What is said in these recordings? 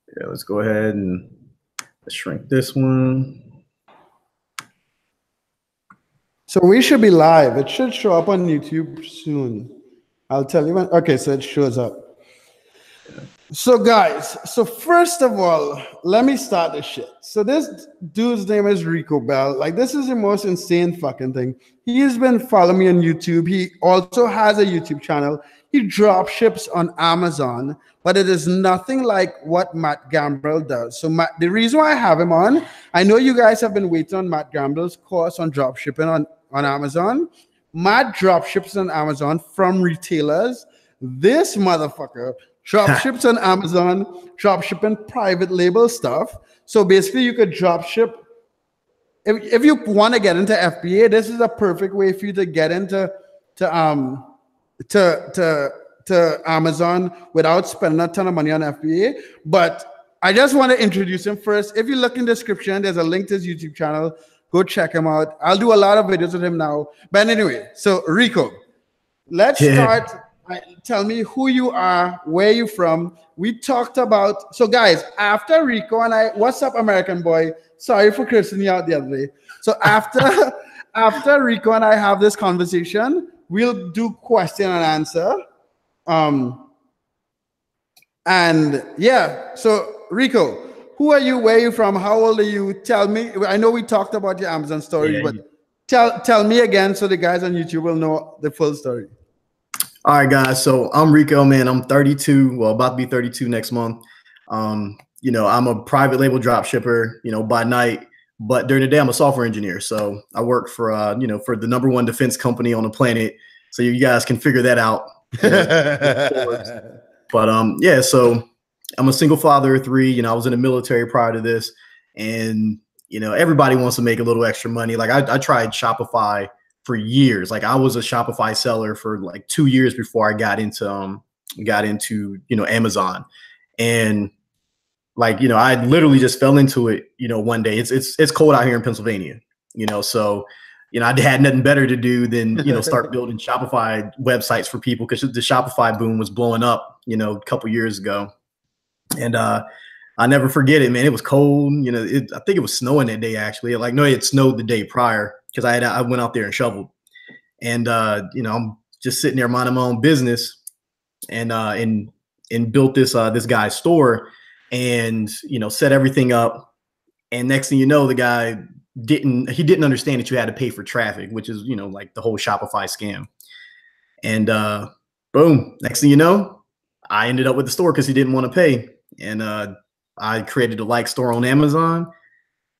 Yeah, let's go ahead and shrink this one. So we should be live. It should show up on YouTube soon. I'll tell you when. Okay, so it shows up. So guys, so first of all, let me start this shit. So this dude's name is Rico Bell. Like, this is the most insane fucking thing. He's been following me on YouTube. He also has a YouTube channel. He drop ships on Amazon, but it is nothing like what Matt Gambrell does. So the reason why I have him on, I know you guys have been waiting on Matt Gambrell's course on drop shipping on Amazon. Matt drop ships on Amazon from retailers. This motherfucker drop ships on Amazon, drop shipping private label stuff. So basically you could drop ship. If you want to get into FBA, this is a perfect way for you to get into to Amazon without spending a ton of money on FBA. But I just want to introduce him first. If you look in the description, there's a link to his YouTube channel. Go check him out. I'll do a lot of videos with him now. But anyway, so Rico, let's start. Tell me who you are, where you from. We talked about, so guys, after Rico and I, what's up, American boy? Sorry for cursing you out the other day. So after Rico and I have this conversation, we'll do question and answer. And yeah, so Rico, who are you? Where are you from? How old are you? Tell me. I know we talked about your Amazon story, but tell me again so the guys on YouTube will know the full story. All right, guys. So I'm Rico, man. I'm 32. Well, about to be 32 next month. You know, I'm a private label drop shipper, you know, by night, but during the day, I'm a software engineer. So I work for, you know, for the #1 defense company on the planet. So you guys can figure that out. But yeah, so I'm a single father of 3. You know, I was in the military prior to this, and, you know, everybody wants to make a little extra money. Like I tried Shopify for years. Like I was a Shopify seller for like 2 years before I got into you know, Amazon. And like, you know, I literally just fell into it, you know, one day. It's cold out here in Pennsylvania, you know, so, you know, I had nothing better to do than, you know, start building Shopify websites for people, because the Shopify boom was blowing up, you know, a couple years ago. And I never forget it, man. It was cold, you know, I think it was snowing that day, actually. Like, no, it snowed the day prior, because I went out there and shoveled. And you know, I'm just sitting there minding my own business, and built this guy's store, and, you know, set everything up. And next thing you know, the guy didn't understand that you had to pay for traffic, which is, you know, like the whole Shopify scam. And boom, next thing you know, I ended up with the store because he didn't want to pay. And I created a like store on Amazon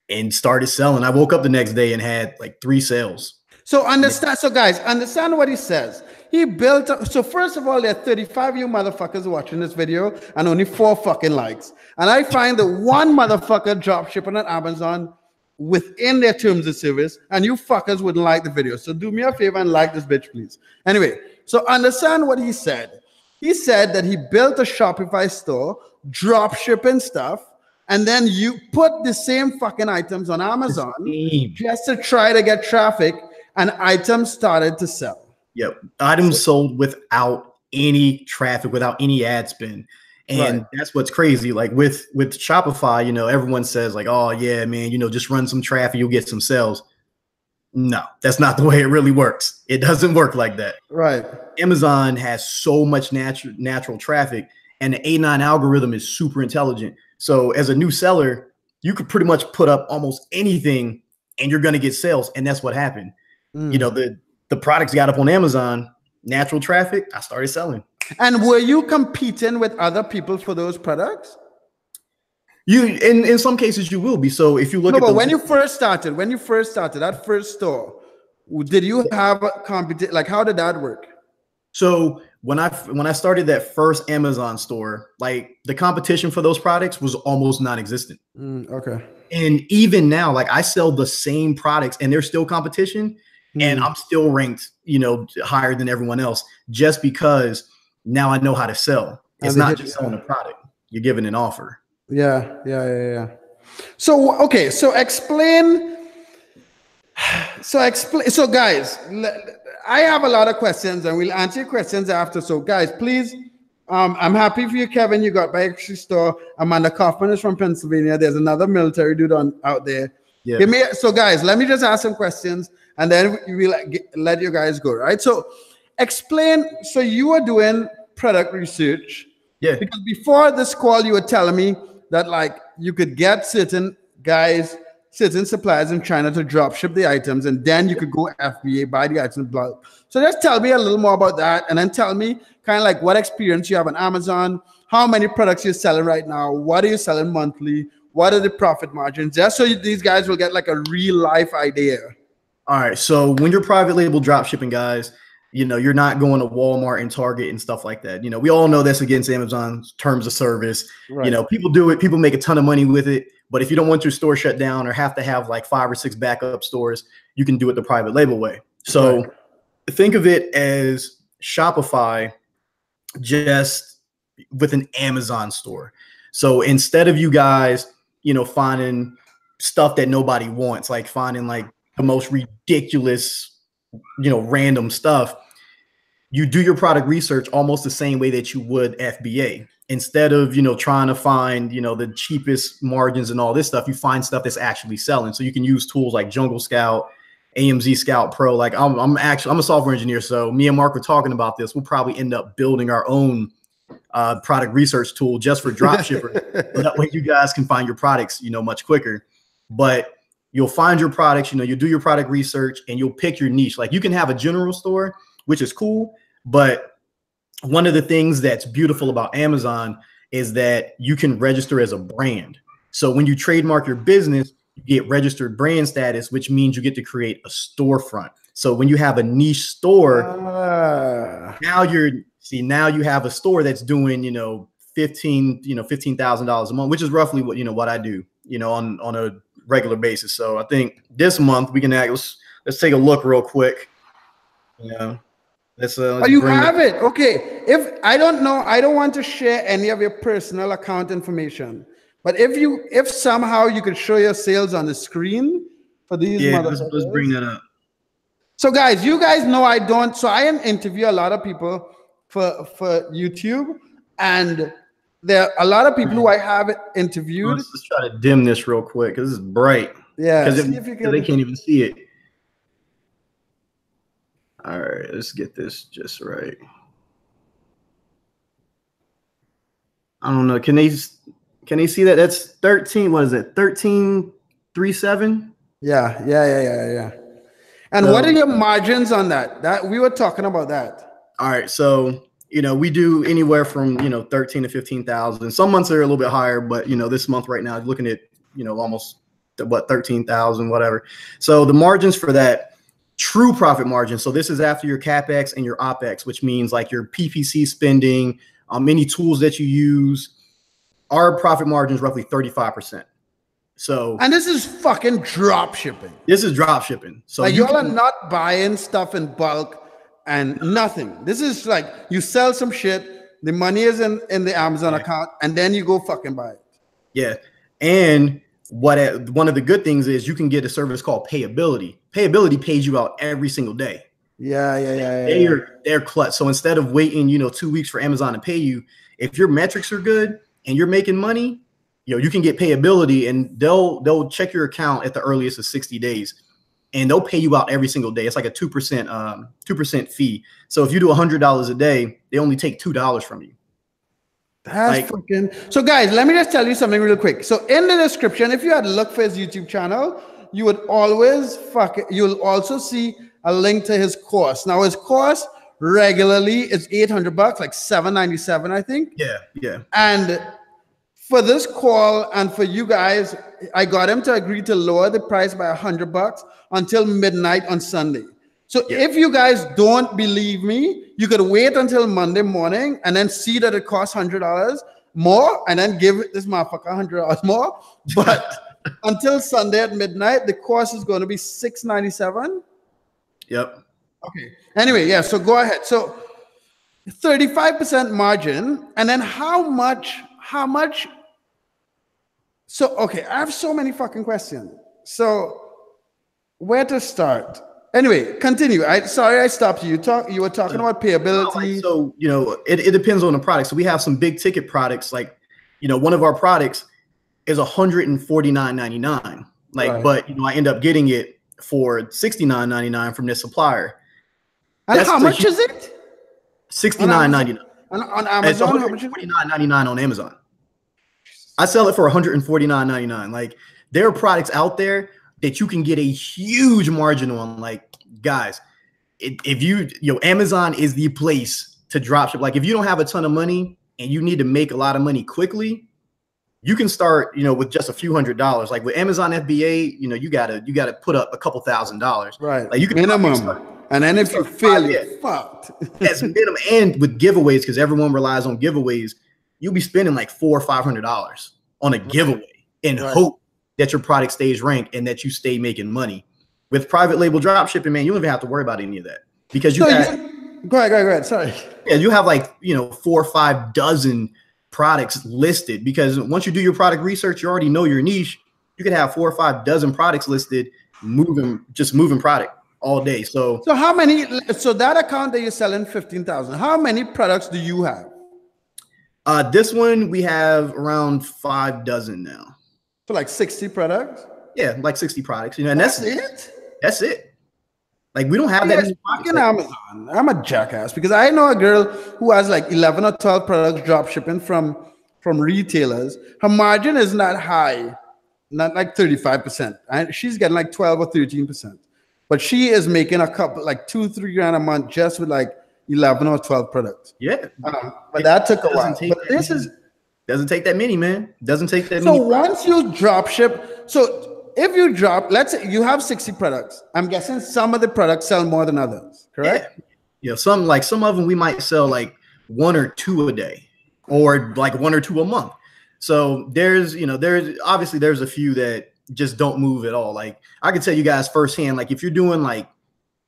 and started selling. I woke up the next day and had like 3 sales. So understand, so guys, understand what he says. He built up, so first of all, there are 35 of you motherfuckers watching this video and only 4 fucking likes. And I find that one motherfucker drop shipping on Amazon within their terms of service, and you fuckers wouldn't like the video. So do me a favor and like this bitch, please. Anyway, so understand what he said. He said that he built a Shopify store, drop shipping stuff, and then you put the same fucking items on Amazon just to try to get traffic, and items started to sell. Yep. Items sold without any traffic, without any ad spend. And that's what's crazy. Like with Shopify, you know, everyone says like, oh yeah, man, you know, just run some traffic, you'll get some sales. No, that's not the way it really works. It doesn't work like that. Right. Amazon has so much natural traffic, and the A9 algorithm is super intelligent. So as a new seller, you could pretty much put up almost anything and you're going to get sales. And that's what happened. You know, the products got up on Amazon, natural traffic, I started selling. And were you competing with other people for those products? You in some cases you will be. So if you look but when you first started that first store, did you have a competition? Like, how did that work? So when I started that first Amazon store, like the competition for those products was almost non-existent. Okay. And even now, like I sell the same products and there's still competition. And I'm still ranked, you know, higher than everyone else, just because now I know how to sell. It's not just selling a product. You're giving an offer. Yeah. So, okay. So explain. So guys, I have a lot of questions and we'll answer your questions after. So guys, please I'm happy for you, Kevin. You got Bike Store. Amanda Kaufman is from Pennsylvania. There's another military dude out there. Yeah. So guys, let me just ask some questions and then we'll let you guys go, right? So explain. So you are doing product research. Yeah. Because before this call, you were telling me that like you could get certain suppliers in China to drop ship the items, and then you could go FBA, buy the items in bulk. So just tell me a little more about that, and then tell me kind of like what experience you have on Amazon, how many products you're selling right now, what are you selling monthly, what are the profit margins, just so these guys will get like a real life idea. All right. So when you're private label drop shipping, guys, you're not going to Walmart and Target and stuff like that. We all know that's against Amazon's terms of service. Right. People do it. People make a ton of money with it. But if you don't want your store shut down or have to have like 5 or 6 backup stores, you can do it the private label way. So think of it as Shopify just with an Amazon store. So instead of you guys, finding stuff that nobody wants, like finding like the most ridiculous, random stuff, you do your product research almost the same way that you would FBA. Instead of, trying to find, the cheapest margins and all this stuff, you find stuff that's actually selling. So you can use tools like Jungle Scout, AMZ Scout Pro. Like I'm a software engineer. So me and Mark were talking about this. We'll probably end up building our own product research tool just for drop shippers. So that way you guys can find your products, much quicker. But you'll find your products, you'll do your product research and you'll pick your niche. Like you can have a general store, which is cool. But one of the things that's beautiful about Amazon is that you can register as a brand. So when you trademark your business, you get registered brand status, which means you get to create a storefront. So when you have a niche store, now you have a store that's doing, $15,000 a month, which is roughly what I do, on a regular basis. So I think this month we can let's take a look real quick. Let's you have it. Okay. If I don't know, I don't want to share any of your personal account information. But if somehow you could show your sales on the screen for these, let's bring that up. So guys, you guys know I interview a lot of people for YouTube, and there are a lot of people who I have interviewed. Let's try to dim this real quick because this is bright. Yeah, because they can't even see it. All right, let's get this just right. I don't know. Can they see that? That's 13. What is it? 13.37. Yeah. And what are your margins on that? That we were talking about that. All right, so we do anywhere from 13 to 15,000. Some months are a little bit higher, but this month right now, looking at almost 13,000, whatever. So the margins for that. True profit margin. So this is after your CapEx and your OpEx, which means like your PPC spending, any tools that you use. Our profit margin is roughly 35%. So, and this is fucking drop shipping. This is drop shipping. So like y'all are not buying stuff in bulk and nothing. This is like you sell some shit, the money is in the Amazon account, and then you go fucking buy it. Yeah. And one of the good things is you can get a service called payability. Payability pays you out every single day. They're clutch. So instead of waiting, 2 weeks for Amazon to pay you, if your metrics are good and you're making money, you can get payability, and they'll check your account at the earliest of 60 days, and they'll pay you out every single day. It's like a 2% fee. So if you do $100 a day, they only take $2 from you. That's fucking. So guys, let me just tell you something real quick. So in the description, if you had looked for his YouTube channel, you would you'll also see a link to his course. Now his course regularly is $800, like $797, I think. Yeah. And for this call and for you guys, I got him to agree to lower the price by $100 until midnight on Sunday. So if you guys don't believe me, you could wait until Monday morning and then see that it costs $100 more and then give this motherfucker $100 more. But until Sunday at midnight, the cost is going to be $697. Yep. Okay. Anyway, so go ahead. So 35% margin. And then how much? So, okay, I have so many fucking questions. So where to start? Anyway, continue. Sorry I stopped you. You were talking about payability. So, you know, it depends on the product. So we have some big ticket products, like, you know, one of our products is $149.99. Like, Right. but you know, I end up getting it for $69.99 from this supplier. And how much is it? $69.99. On Amazon, how much is it? $149.99 on Amazon. I sell it for $149.99. Like, there are products out there that you can get a huge margin on. Like, guys, if you know, Amazon is the place to dropship. Like, if you don't have a ton of money and you need to make a lot of money quickly, you can start, you know, with just a few $100s. Like with Amazon FBA, you know, you gotta put up a couple $1,000s. Right. Like you can minimum. And then if you fail, you're fucked. That's minimum. And with giveaways, because everyone relies on giveaways, you'll be spending like $400 or $500 on a giveaway and hope that your product stays ranked and that you stay making money. With private label drop shipping, man, you don't even have to worry about any of that because go ahead. Sorry. Yeah, you have like, you know, 4 or 5 dozen products listed, because once you do your product research, you already know your niche. You can have 4 or 5 dozen products listed, moving product all day. So how many? So that account that you're selling 15,000. How many products do you have? This one we have around 5 dozen now. So like 60 products. Yeah, like 60 products. You know, and that's it. That's it. Like we don't have that many products. Amazon. I'm a jackass because I know a girl who has like 11 or 12 products drop shipping from retailers. Her margin is not high, not like 35%. And she's getting like 12 or 13%. But she is making a couple, like 2-3 grand a month just with like 11 or 12 products. Yeah. But that took a while. But this doesn't take that many, man. Doesn't take that many. So once you drop ship, so if you drop, let's say you have 60 products. I'm guessing some of the products sell more than others, correct? Yeah. Some of them we might sell like 1 or 2 a day, or like 1 or 2 a month. So there's obviously there's a few that just don't move at all. Like I can tell you guys firsthand, like if you're doing like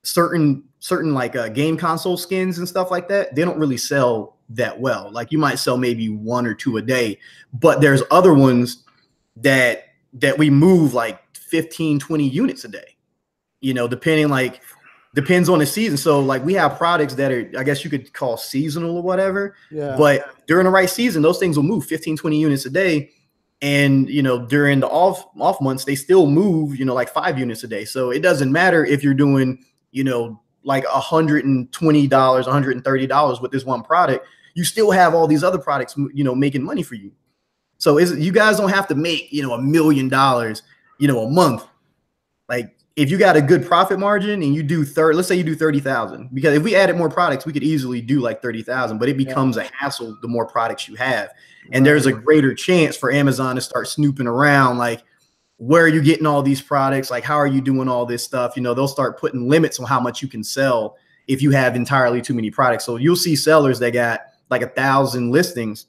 certain like game console skins and stuff like that, they don't really sell that well. Like you might sell maybe 1 or 2 a day, but there's other ones that we move like 15, 20 units a day, you know, depends on the season. So like we have products that are, I guess you could call seasonal or whatever, but during the right season, those things will move 15, 20 units a day. And, you know, during the off months, they still move, you know, like 5 units a day. So it doesn't matter if you're doing, you know, like $120, $130 with this one product, you still have all these other products, you know, making money for you. So you guys don't have to make, you know, $1 million, you know, a month. Like if you got a good profit margin and you do let's say you do 30,000, because if we added more products, we could easily do like 30,000, but it becomes a hassle the more products you have. And there's a greater chance for Amazon to start snooping around. Like, where are you getting all these products? Like, how are you doing all this stuff? You know, they'll start putting limits on how much you can sell if you have entirely too many products. So you'll see sellers that got like 1,000 listings,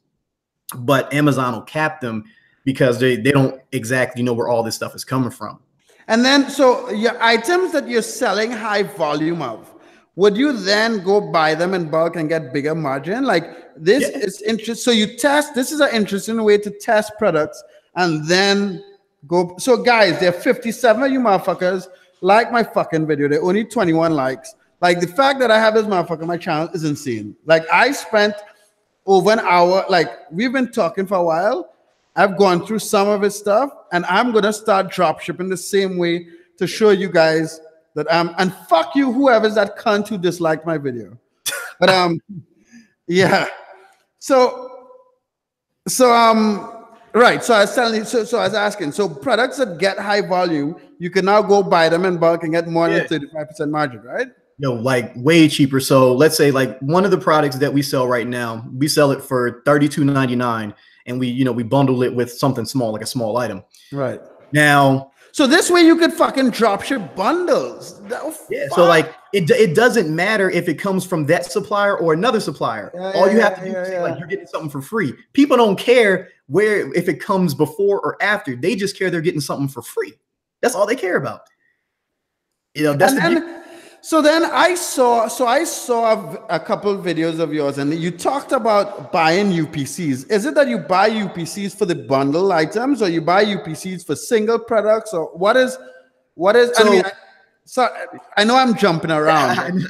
but Amazon will cap them because they don't exactly know where all this stuff is coming from. And then, so your items that you're selling high volume of, would you then go buy them in bulk and get bigger margin? Like this is interesting. So you test, this is an interesting way to test products and then go. So guys, there are 57 of you motherfuckers like my fucking video. There are only 21 likes. Like the fact that I have this motherfucker on my channel is insane. Like I spent over an hour, like we've been talking for a while. I've gone through some of his stuff and I'm going to start drop shipping the same way to show you guys that and fuck you, whoever's that cunt who disliked my video. But yeah. So right. So I was telling you, so I was asking, so products that get high volume, you can now go buy them in bulk and get more than 35% margin, right? You know, like way cheaper. So let's say like one of the products that we sell right now, we sell it for $32.99. And we bundle it with something small, like a small item. Right. Now, so this way you could fucking drop ship bundles. So like it doesn't matter if it comes from that supplier or another supplier. All you have to do is say like you're getting something for free. People don't care if it comes before or after. They just care they're getting something for free. That's all they care about. You know, that's so then I saw a couple of videos of yours and you talked about buying UPCs. Is it that you buy UPCs for the bundle items or you buy UPCs for single products or what is, So I know I'm jumping around.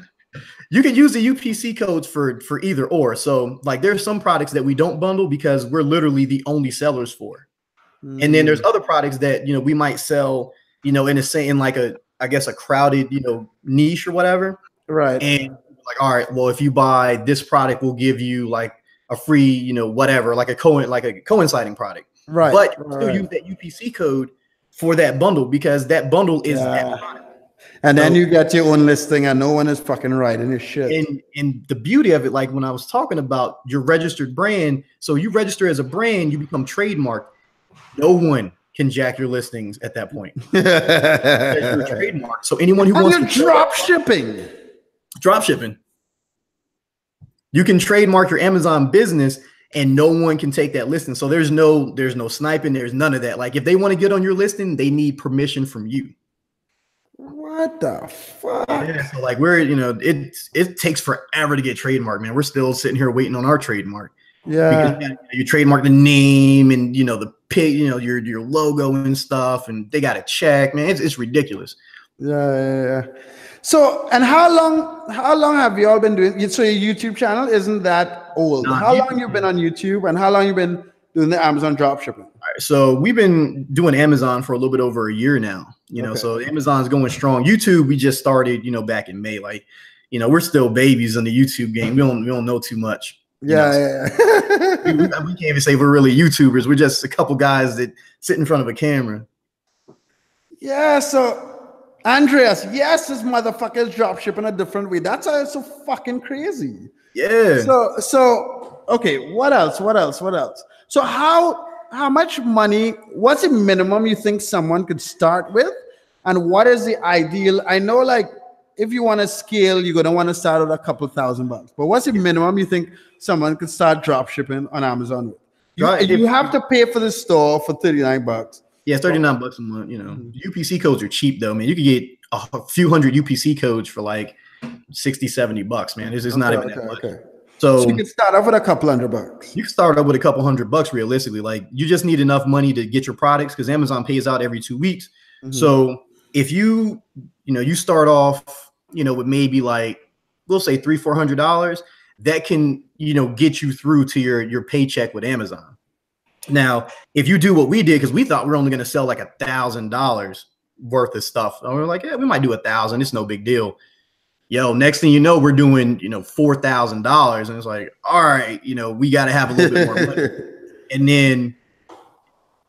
You can use the UPC codes for either or. So like there's some products that we don't bundle because we're literally the only sellers for. And then there's other products that, you know, we might sell, you know, in like I guess a crowded, you know, niche or whatever. Right. And like, all right, well, if you buy this product, we'll give you like a free, you know, whatever, like a coinciding product. Right. But you still use that UPC code for that bundle because that bundle is that product. And then you get your own listing and no one is fucking writing your shit. And the beauty of it, like when I was talking about your registered brand, so you register as a brand, you become trademarked. No one can jack your listings at that point. You're trademarked. So anyone who wants to drop shipping. You can trademark your Amazon business and no one can take that listing. So there's no sniping, there's none of that. Like if they want to get on your listing, they need permission from you. What the fuck? Yeah, so like we're, you know, it takes forever to get trademarked, man. We're still sitting here waiting on our trademark. Yeah. Because you trademark the name and, you know, the pig, you know, your logo and stuff, and they got to check, man. It's ridiculous. Yeah. So, and how long have you all been doing? So your YouTube channel isn't that old. How long you been on YouTube, and how long you been doing the Amazon dropshipping? All right, so we've been doing Amazon for a little bit over a year now. You know, so Amazon's going strong. YouTube, we just started, you know, back in May. Like, you know, we're still babies in the YouTube game. We don't know too much. Yeah. We can't even say we're really YouTubers. We're just a couple guys that sit in front of a camera. Yeah. So Andreas, yes, this motherfucker is dropshipping a different way. That's why it's so fucking crazy. Yeah. So okay. What else? So how much money? What's the minimum you think someone could start with, and what is the ideal? I know, like, if you want to scale, you're gonna want to start with a couple $1,000. But what's the minimum you think someone could start drop shipping on Amazon with? You have to pay for the store for $39. Yeah, $39 a month. You know, UPC codes are cheap though, man. You could get a few hundred UPC codes for like $60-$70, man. It's not even that much. So you can start off with a couple $100. You can start up with a couple $100 realistically. Like you just need enough money to get your products because Amazon pays out every 2 weeks. So if you start off, you know, with maybe like, we'll say $300-$400, that can, you know, get you through to your paycheck with Amazon. Now, if you do what we did, because we thought we were only going to sell like $1,000 worth of stuff. And we're like, yeah, we might do 1,000. It's no big deal. Yo, next thing you know, we're doing, you know, $4,000. And it's like, all right, you know, we got to have a little bit more money. And then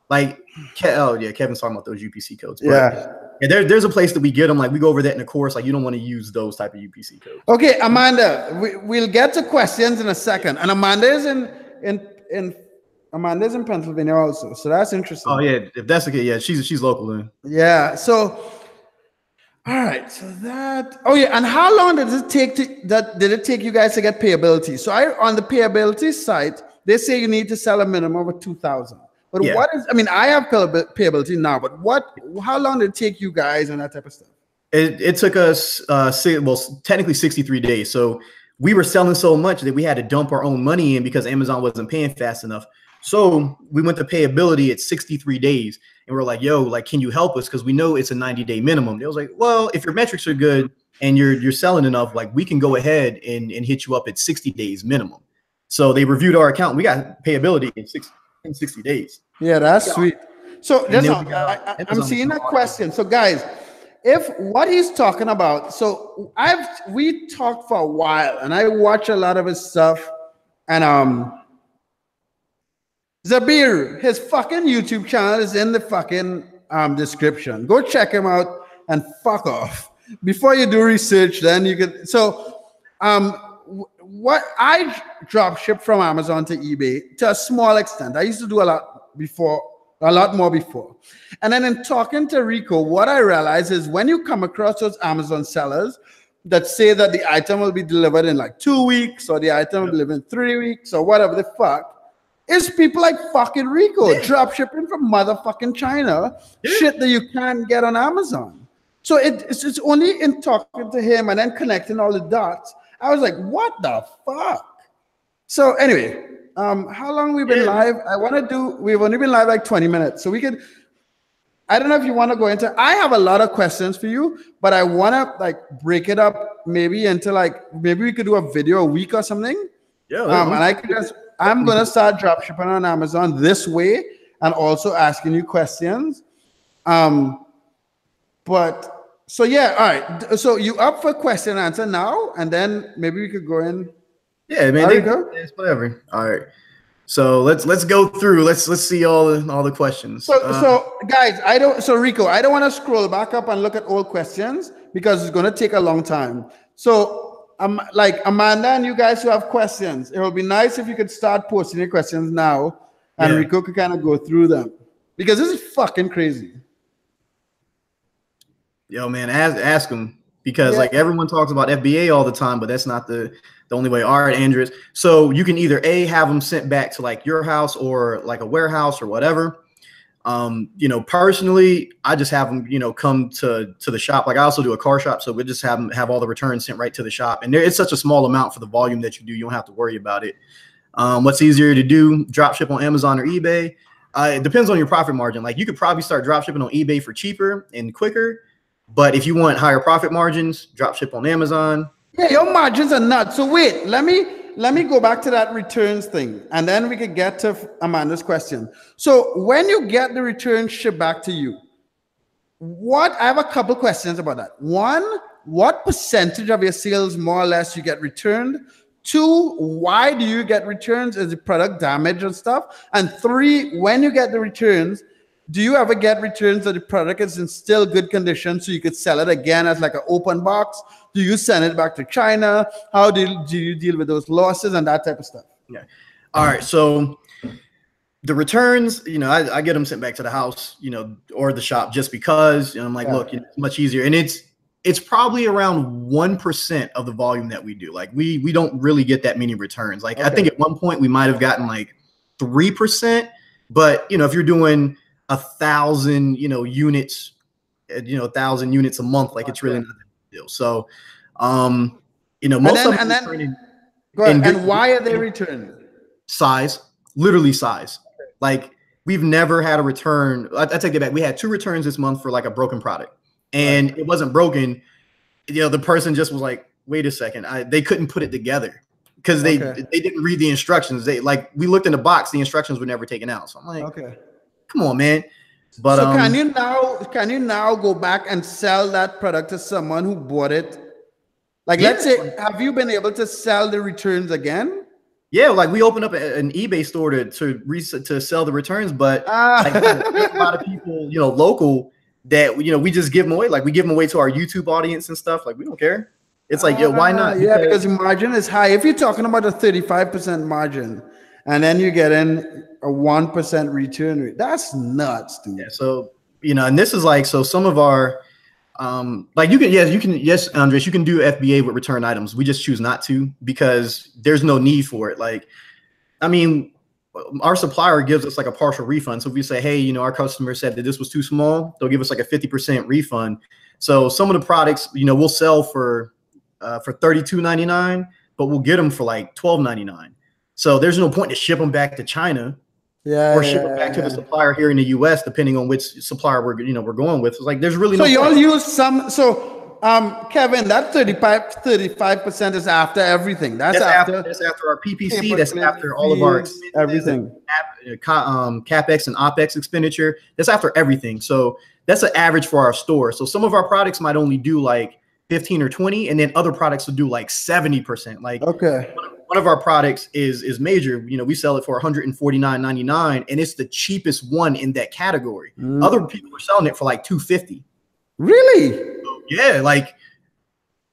like, Kevin's talking about those UPC codes. But there's a place that we get them. Like we go over that in a course. Like you don't want to use those type of UPC codes. Okay, Amanda, we'll get to questions in a second. And Amanda is in Pennsylvania also, so that's interesting. Oh yeah, if that's okay, yeah, she's local then. Yeah. So, all right. So that. Oh yeah. And how long did it take you guys to get payability? So on the payability site, they say you need to sell a minimum of 2,000. But what is? I mean, I have payability now, but how long did it take you guys and that type of stuff? It took us technically 63 days. So we were selling so much that we had to dump our own money in because Amazon wasn't paying fast enough. So we went to payability at 63 days, and we're like, yo, like, can you help us? Because we know it's a 90-day minimum. They was like, well, if your metrics are good and you're selling enough, like we can go ahead and hit you up at 60 days minimum. So they reviewed our account. We got payability in 60 days. Yeah, that's sweet. So I'm seeing a question. So guys, if what he's talking about, so we talked for a while and I watch a lot of his stuff, and Zabir, his fucking YouTube channel is in the fucking description. Go check him out and fuck off. Before you do research, then you can. So what I drop ship from Amazon to eBay to a small extent. I used to do a lot more before. And then in talking to Rico, what I realized is when you come across those Amazon sellers that say that the item will be delivered in like 2 weeks, or the item will be delivered in 3 weeks, or whatever the fuck, it's people like fucking Rico drop shipping from motherfucking China, shit that you can't get on Amazon. So it's only in talking to him and then connecting all the dots, I was like, what the fuck? So anyway, how long we've been live? We've only been live like 20 minutes. So I don't know if you want to go into. I have a lot of questions for you, but I want to like break it up maybe into like maybe we could do a video a week or something. Yeah. And I could just. I'm gonna start dropshipping on Amazon this way, and also asking you questions. But so yeah, all right. So you up for question and answer now, and then maybe we could go in. Yeah, man. It's whatever. All right. So let's go through. Let's see all the questions. So guys, Rico, I don't want to scroll back up and look at old questions because it's gonna take a long time. So like Amanda and you guys who have questions, it would be nice if you could start posting your questions now, and Rico could kind of go through them because this is fucking crazy. Yo, man, ask them because like everyone talks about FBA all the time, but that's not the only way. All right, Andres. So you can either have them sent back to like your house or like a warehouse or whatever. Personally, I just have them, come to the shop. Like I also do a car shop, so we just have all the returns sent right to the shop. And it's such a small amount for the volume that you do. You don't have to worry about it. What's easier to do? Drop ship on Amazon or eBay. It depends on your profit margin. Like you could probably start drop shipping on eBay for cheaper and quicker. But if you want higher profit margins, drop ship on Amazon. Yeah, your margins are nuts. So wait, let me go back to that returns thing, and then we could get to Amanda's question. So when you get the return shipped back to you, I have a couple questions about that. One, what percentage of your sales more or less you get returned? Two, why do you get returns? Is the product damaged and stuff? And three, when you get the returns, do you ever get returns that the product is in still good condition so you could sell it again as like an open box? Do you send it back to China? How do you deal with those losses and that type of stuff? Yeah. All right. So the returns, I get them sent back to the house, or the shop just because, I'm like, look, it's much easier. And it's probably around 1% of the volume that we do. Like we don't really get that many returns. Like I think at one point we might've gotten like 3%, but if you're doing 1,000, units, 1,000 units a month, like it's really not a big deal. So, most of them. Go ahead. And why are they returned? Size, literally size. Like we've never had a return. I take it back. We had 2 returns this month for like a broken product, and it wasn't broken. The person just was like, wait a second. They couldn't put it together because they didn't read the instructions. We looked in the box, the instructions were never taken out. So I'm like, come on, man. But so can you now go back and sell that product to someone who bought it? Like, let's say, have you been able to sell the returns again? Yeah, like we opened up an eBay store to sell the returns, but like, a lot of people, local that we just give them away. Like we give them away to our YouTube audience and stuff. Like we don't care. It's like, why not? Yeah, because the margin is high. If you're talking about a 35% margin, and then you get in a 1% return rate, that's nuts, dude. Yeah, so and this is like, so some of our like yes, Andres, you can do FBA with return items. We just choose not to because there's no need for it. Like, I mean, our supplier gives us like a partial refund. So if we say, hey, our customer said that this was too small, they'll give us like a 50% refund. So some of the products, we'll sell for $32.99, but we'll get them for like $12.99. So there's no point to ship them back to China, or ship them back to the supplier here in the U.S. depending on which supplier we're going with. It's like there's really no. So y'all use some. So Kevin, that 35% is after everything. That's after our PPC. That's after all of our everything. CapEx and OpEx expenditure. That's after everything. So that's an average for our store. So some of our products might only do like 15 or 20, and then other products will do like 70%. Like one of our products is major. We sell it for $149.99, and it's the cheapest one in that category. Other people are selling it for like $250. Really? So, yeah, like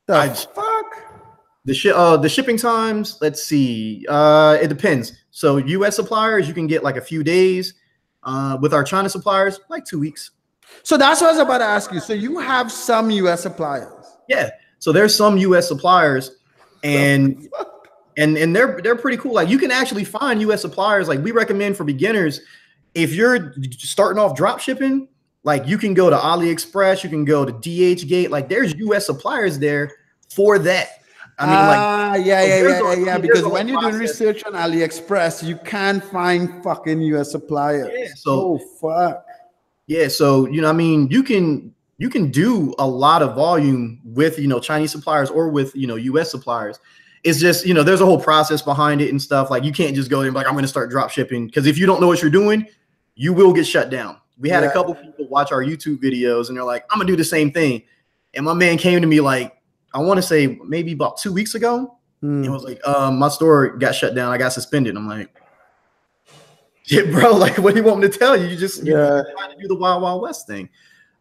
fuck. The shipping times. Let's see. It depends. So U.S. suppliers, you can get like a few days. With our China suppliers, like 2 weeks. So that's what I was about to ask you. So you have some U.S. suppliers. Yeah. So there's some U.S. suppliers, and they're pretty cool. Like you can actually find U.S. suppliers. Like we recommend for beginners, if you're starting off drop shipping, like you can go to AliExpress, you can go to DHgate. Like there's U.S. suppliers there for that. I mean, yeah. Because when you're doing research on AliExpress, you can't find fucking U.S. suppliers. Yeah, so fuck. Yeah, so I mean, you can do a lot of volume with Chinese suppliers or with US suppliers. It's just there's a whole process behind it and stuff. Like you can't just go there and be like, I'm going to start drop shipping, because if you don't know what you're doing, you will get shut down. We had a couple people watch our YouTube videos and they're like, I'm gonna do the same thing. And my man came to me like, I want to say maybe about 2 weeks ago, and was like, my store got shut down. I got suspended. I'm like, shit, bro, like what do you want me to tell you? You're trying to do the Wild Wild West thing.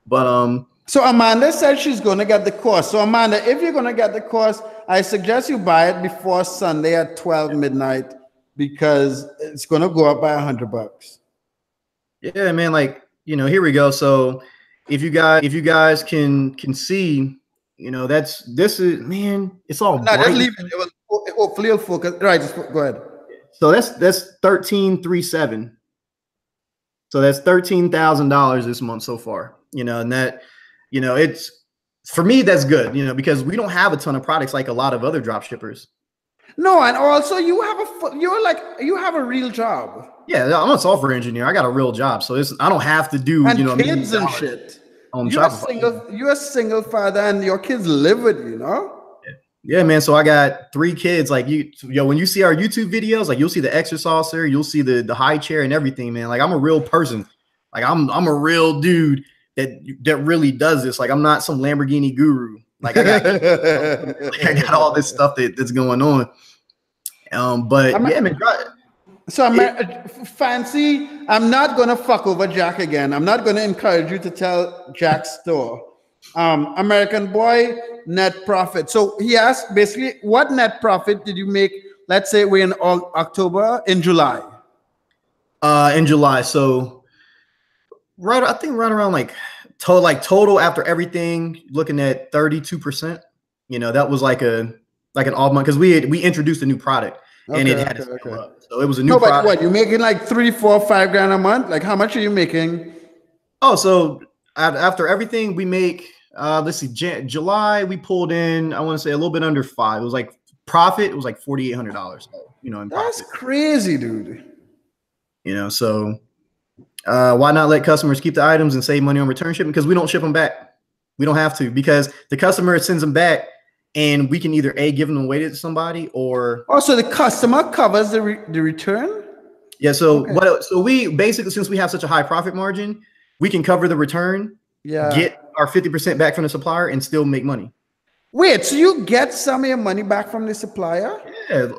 But so Amanda said she's gonna get the course. So Amanda, if you're gonna get the course, I suggest you buy it before Sunday at 12 midnight, because it's gonna go up by $100. Yeah, man, like here we go. So if you guys can see, this is, man, it's all bright. Just leave it. Hopefully it'll focus. Right, just go ahead. So that's 1337. So that's $13,000 this month so far. And that, it's, for me, that's good, because we don't have a ton of products like a lot of other drop shippers. No, and also you have a real job. Yeah, I'm a software engineer. I got a real job, so I don't have to do kids and shit. On Shopify. You're a single father, and your kids live with you, Yeah, man. So I got 3 kids. Like when you see our YouTube videos, like you'll see the extra saucer, you'll see the high chair and everything, man. Like I'm a real person. Like I'm a real dude that really does this. Like I'm not some Lamborghini guru. Like I got all this stuff that's going on. But yeah, man. So Fancy, I'm not gonna fuck over Jack again. I'm not gonna encourage you to tell Jack's store. American Boy, net profit. So he asked basically, what net profit did you make? Let's say we're in October, in July. In July, so I think right around like total after everything, looking at 32%. That was like an odd month, because we introduced a new product. And it had to scale up. So it was a new product. What, you're making like 3, 4, 5 grand a month? Like how much are you making? Oh, so after everything we make, let's see, July we pulled in, I want to say a little bit under 5. It was like profit. It was like $4,800. In profit. That's crazy, dude. So why not let customers keep the items and save money on return shipping? Because we don't ship them back. We don't have to, because the customer sends them back. And we can either give them away to somebody, or also the customer covers the return. Yeah. So so we basically, since we have such a high profit margin, we can cover the return. Yeah. Get our 50% back from the supplier and still make money. Wait, so you get some of your money back from the supplier? Yeah.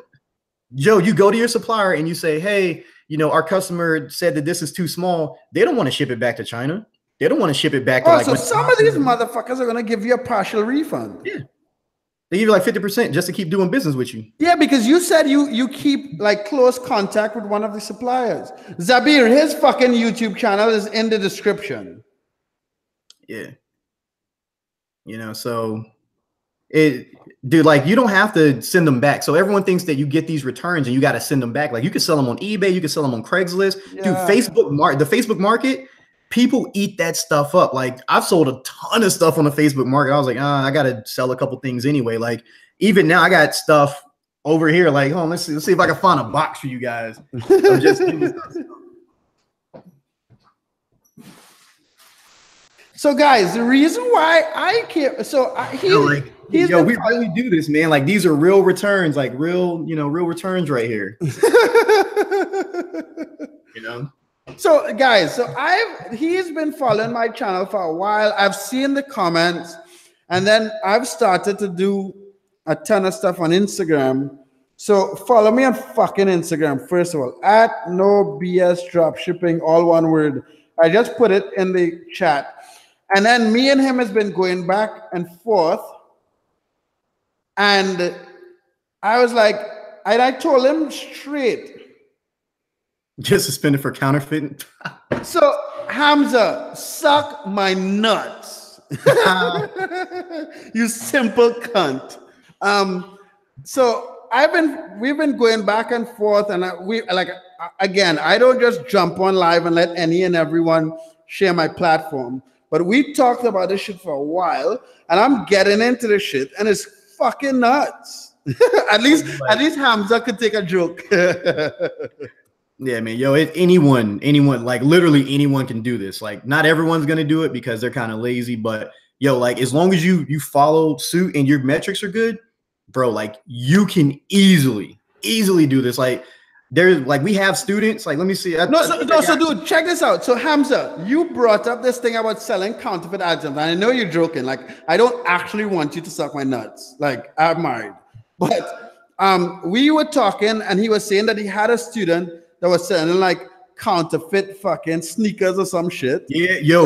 Joe, you go to your supplier and you say, hey, our customer said that this is too small. They don't want to ship it back to China. They don't want to ship it back to so some of these motherfuckers are gonna give you a partial refund. Yeah. They give you like 50% just to keep doing business with you. Yeah, because you said you keep like close contact with one of the suppliers. Zabir, his fucking YouTube channel is in the description. Yeah. So dude, like you don't have to send them back. So everyone thinks that you get these returns and you got to send them back. Like you can sell them on eBay, you can sell them on Craigslist. Yeah. Dude, the Facebook market, people eat that stuff up. Like I've sold a ton of stuff on the Facebook market. I was like, I got to sell a couple things anyway. Like even now I got stuff over here. Like, hold on, let's see if I can find a box for you guys. So guys, the reason why I can't, we really do this, man. Like these are real returns, like real returns right here. So guys, he's been following my channel for a while. I've seen the comments, and then I've started to do a ton of stuff on Instagram. So follow me on fucking Instagram, first of all, at no BS dropshipping, all one word. I just put it in the chat. And then me and him has been going back and forth. And I was like, I told him straight. Just suspended for counterfeit. So Hamza, suck my nuts. You simple cunt. So we've been going back and forth, and I don't just jump on live and let any and everyone share my platform. But we talked about this shit for a while, and I'm getting into this shit, and it's fucking nuts. at least Hamza could take a joke. Yeah, man. Yo, anyone, like literally anyone can do this. Like, not everyone's gonna do it because they're kind of lazy, but yo, like as long as you follow suit and your metrics are good, bro, like you can easily do this. Like, there's like we have students. Like, let me see. So dude, check this out. So Hamza, you brought up this thing about selling counterfeit items, and I know you're joking. Like, I don't actually want you to suck my nuts. Like, I'm married, but we were talking, and he was saying that he had a student that was selling like counterfeit fucking sneakers or some shit. Yeah, yo,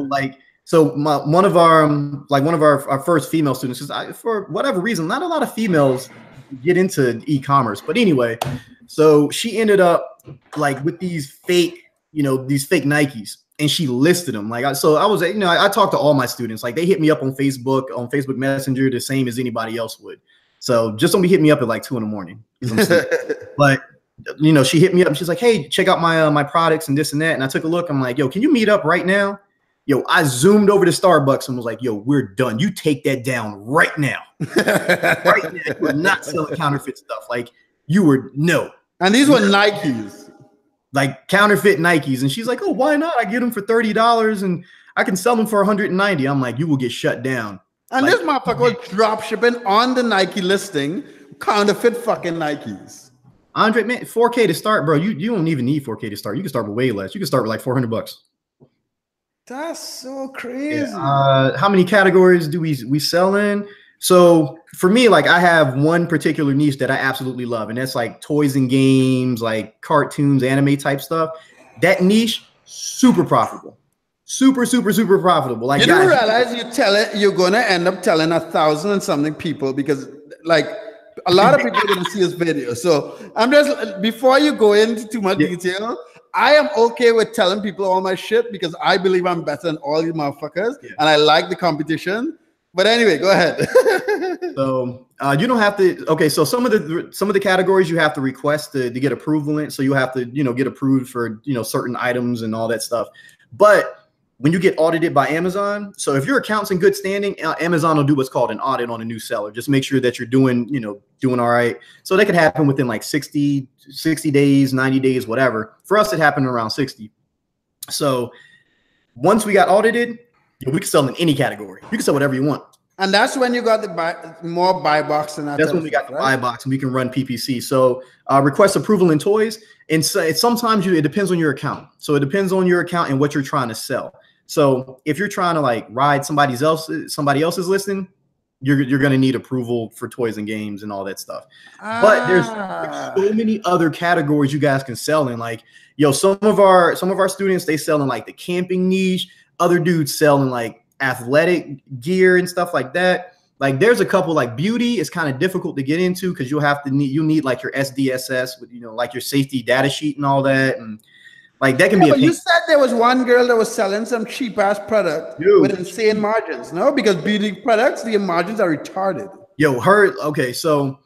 like so one of our first female students, because for whatever reason, not a lot of females get into e-commerce, but anyway, so she ended up like with these fake Nikes, and she listed them. Like, I was, I talked to all my students. Like, they hit me up on Facebook Messenger, the same as anybody else would. So just don't be hitting me up at like 2 a.m. But she hit me up and she's like, hey, check out my products and this and that. And I took a look. I'm like, yo, can you meet up right now? Yo, I zoomed over to Starbucks and was like, yo, we're done. You take that down right now. Right now. You are not selling counterfeit stuff. Like, no. And these were Nikes. Like counterfeit Nikes. And she's like, oh, why not? I get them for $30 and I can sell them for $190. I'm like, you will get shut down. And like, this motherfucker was drop shipping on the Nike listing, counterfeit fucking Nikes. Andre, man, 4K to start, bro. You don't even need 4K to start. You can start with way less. You can start with like $400. That's so crazy. Yeah. How many categories do we sell in? So for me, like, I have one particular niche that I absolutely love, and that's like toys and games, like cartoons, anime type stuff. That niche, super profitable. Super profitable. Like, you don't realize you're gonna end up telling 1,000 and something people, because like a lot of people are gonna see this video. So I'm just, before you go into too much detail, I am okay with telling people all my shit because I believe I'm better than all you motherfuckers, and I like the competition. But anyway, go ahead. So you don't have to. Okay, so some of the categories you have to request to get approval in. So you have to get approved for certain items and all that stuff. But when you get audited by Amazon, so if your account's in good standing, Amazon will do what's called an audit on a new seller. Just make sure that you're doing all right. So that could happen within like 60 days, 90 days, whatever. For us, it happened around 60. So once we got audited, we can sell in any category. You can sell whatever you want. And that's when you got the more buy box and that. That's when we got the buy box, and we can run PPC. So request approval in toys. And so sometimes it depends on your account. So it depends on your account and what you're trying to sell. So if you're trying to like ride somebody else's listing, you're going to need approval for toys and games and all that stuff. But there's so many other categories you guys can sell in. Like, some of our students, they sell in like the camping niche. Other dudes sell in like athletic gear and stuff like that. Like, there's a couple, like beauty is kind of difficult to get into because you'll need like your SDSS with like your safety data sheet and all that, and like that can be. You said there was one girl that was selling some cheap ass product with insane margins. No, because beauty products, the margins are retarded. Okay, so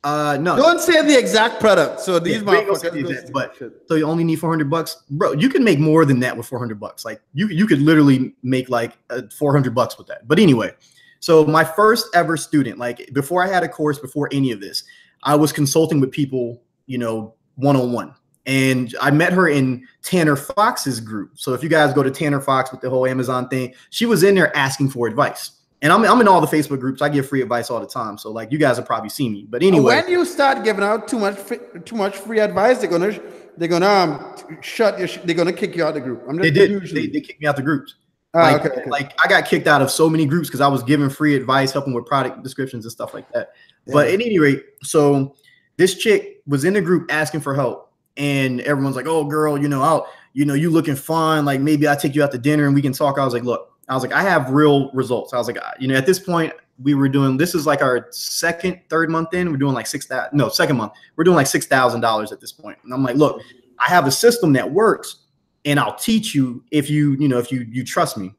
no, don't say the exact product. So these motherfuckers, so you only need $400, bro. You can make more than that with $400. Like you could literally make like $400 with that. But anyway, so my first ever student, like before I had a course, before any of this, I was consulting with people, one-on-one. And I met her in Tanner Fox's group. So if you guys go to Tanner Fox with the whole Amazon thing, she was in there asking for advice. And I'm in all the Facebook groups. I give free advice all the time. So like, you guys have probably seen me. But anyway, when you start giving out too much free advice, they're gonna they're gonna kick you out of the group. They kicked me out the groups. Like I got kicked out of so many groups because I was giving free advice, helping with product descriptions and stuff like that. Yeah. But at any rate, so this chick was in the group asking for help. And everyone's like, oh, girl, you looking fine. Like, maybe I take you out to dinner and we can talk. I was like, I have real results. I was like, at this point we were doing, this is like our third month in, we're doing like second month. We're doing like $6,000 at this point. And I'm like, look, I have a system that works and I'll teach you if you trust me.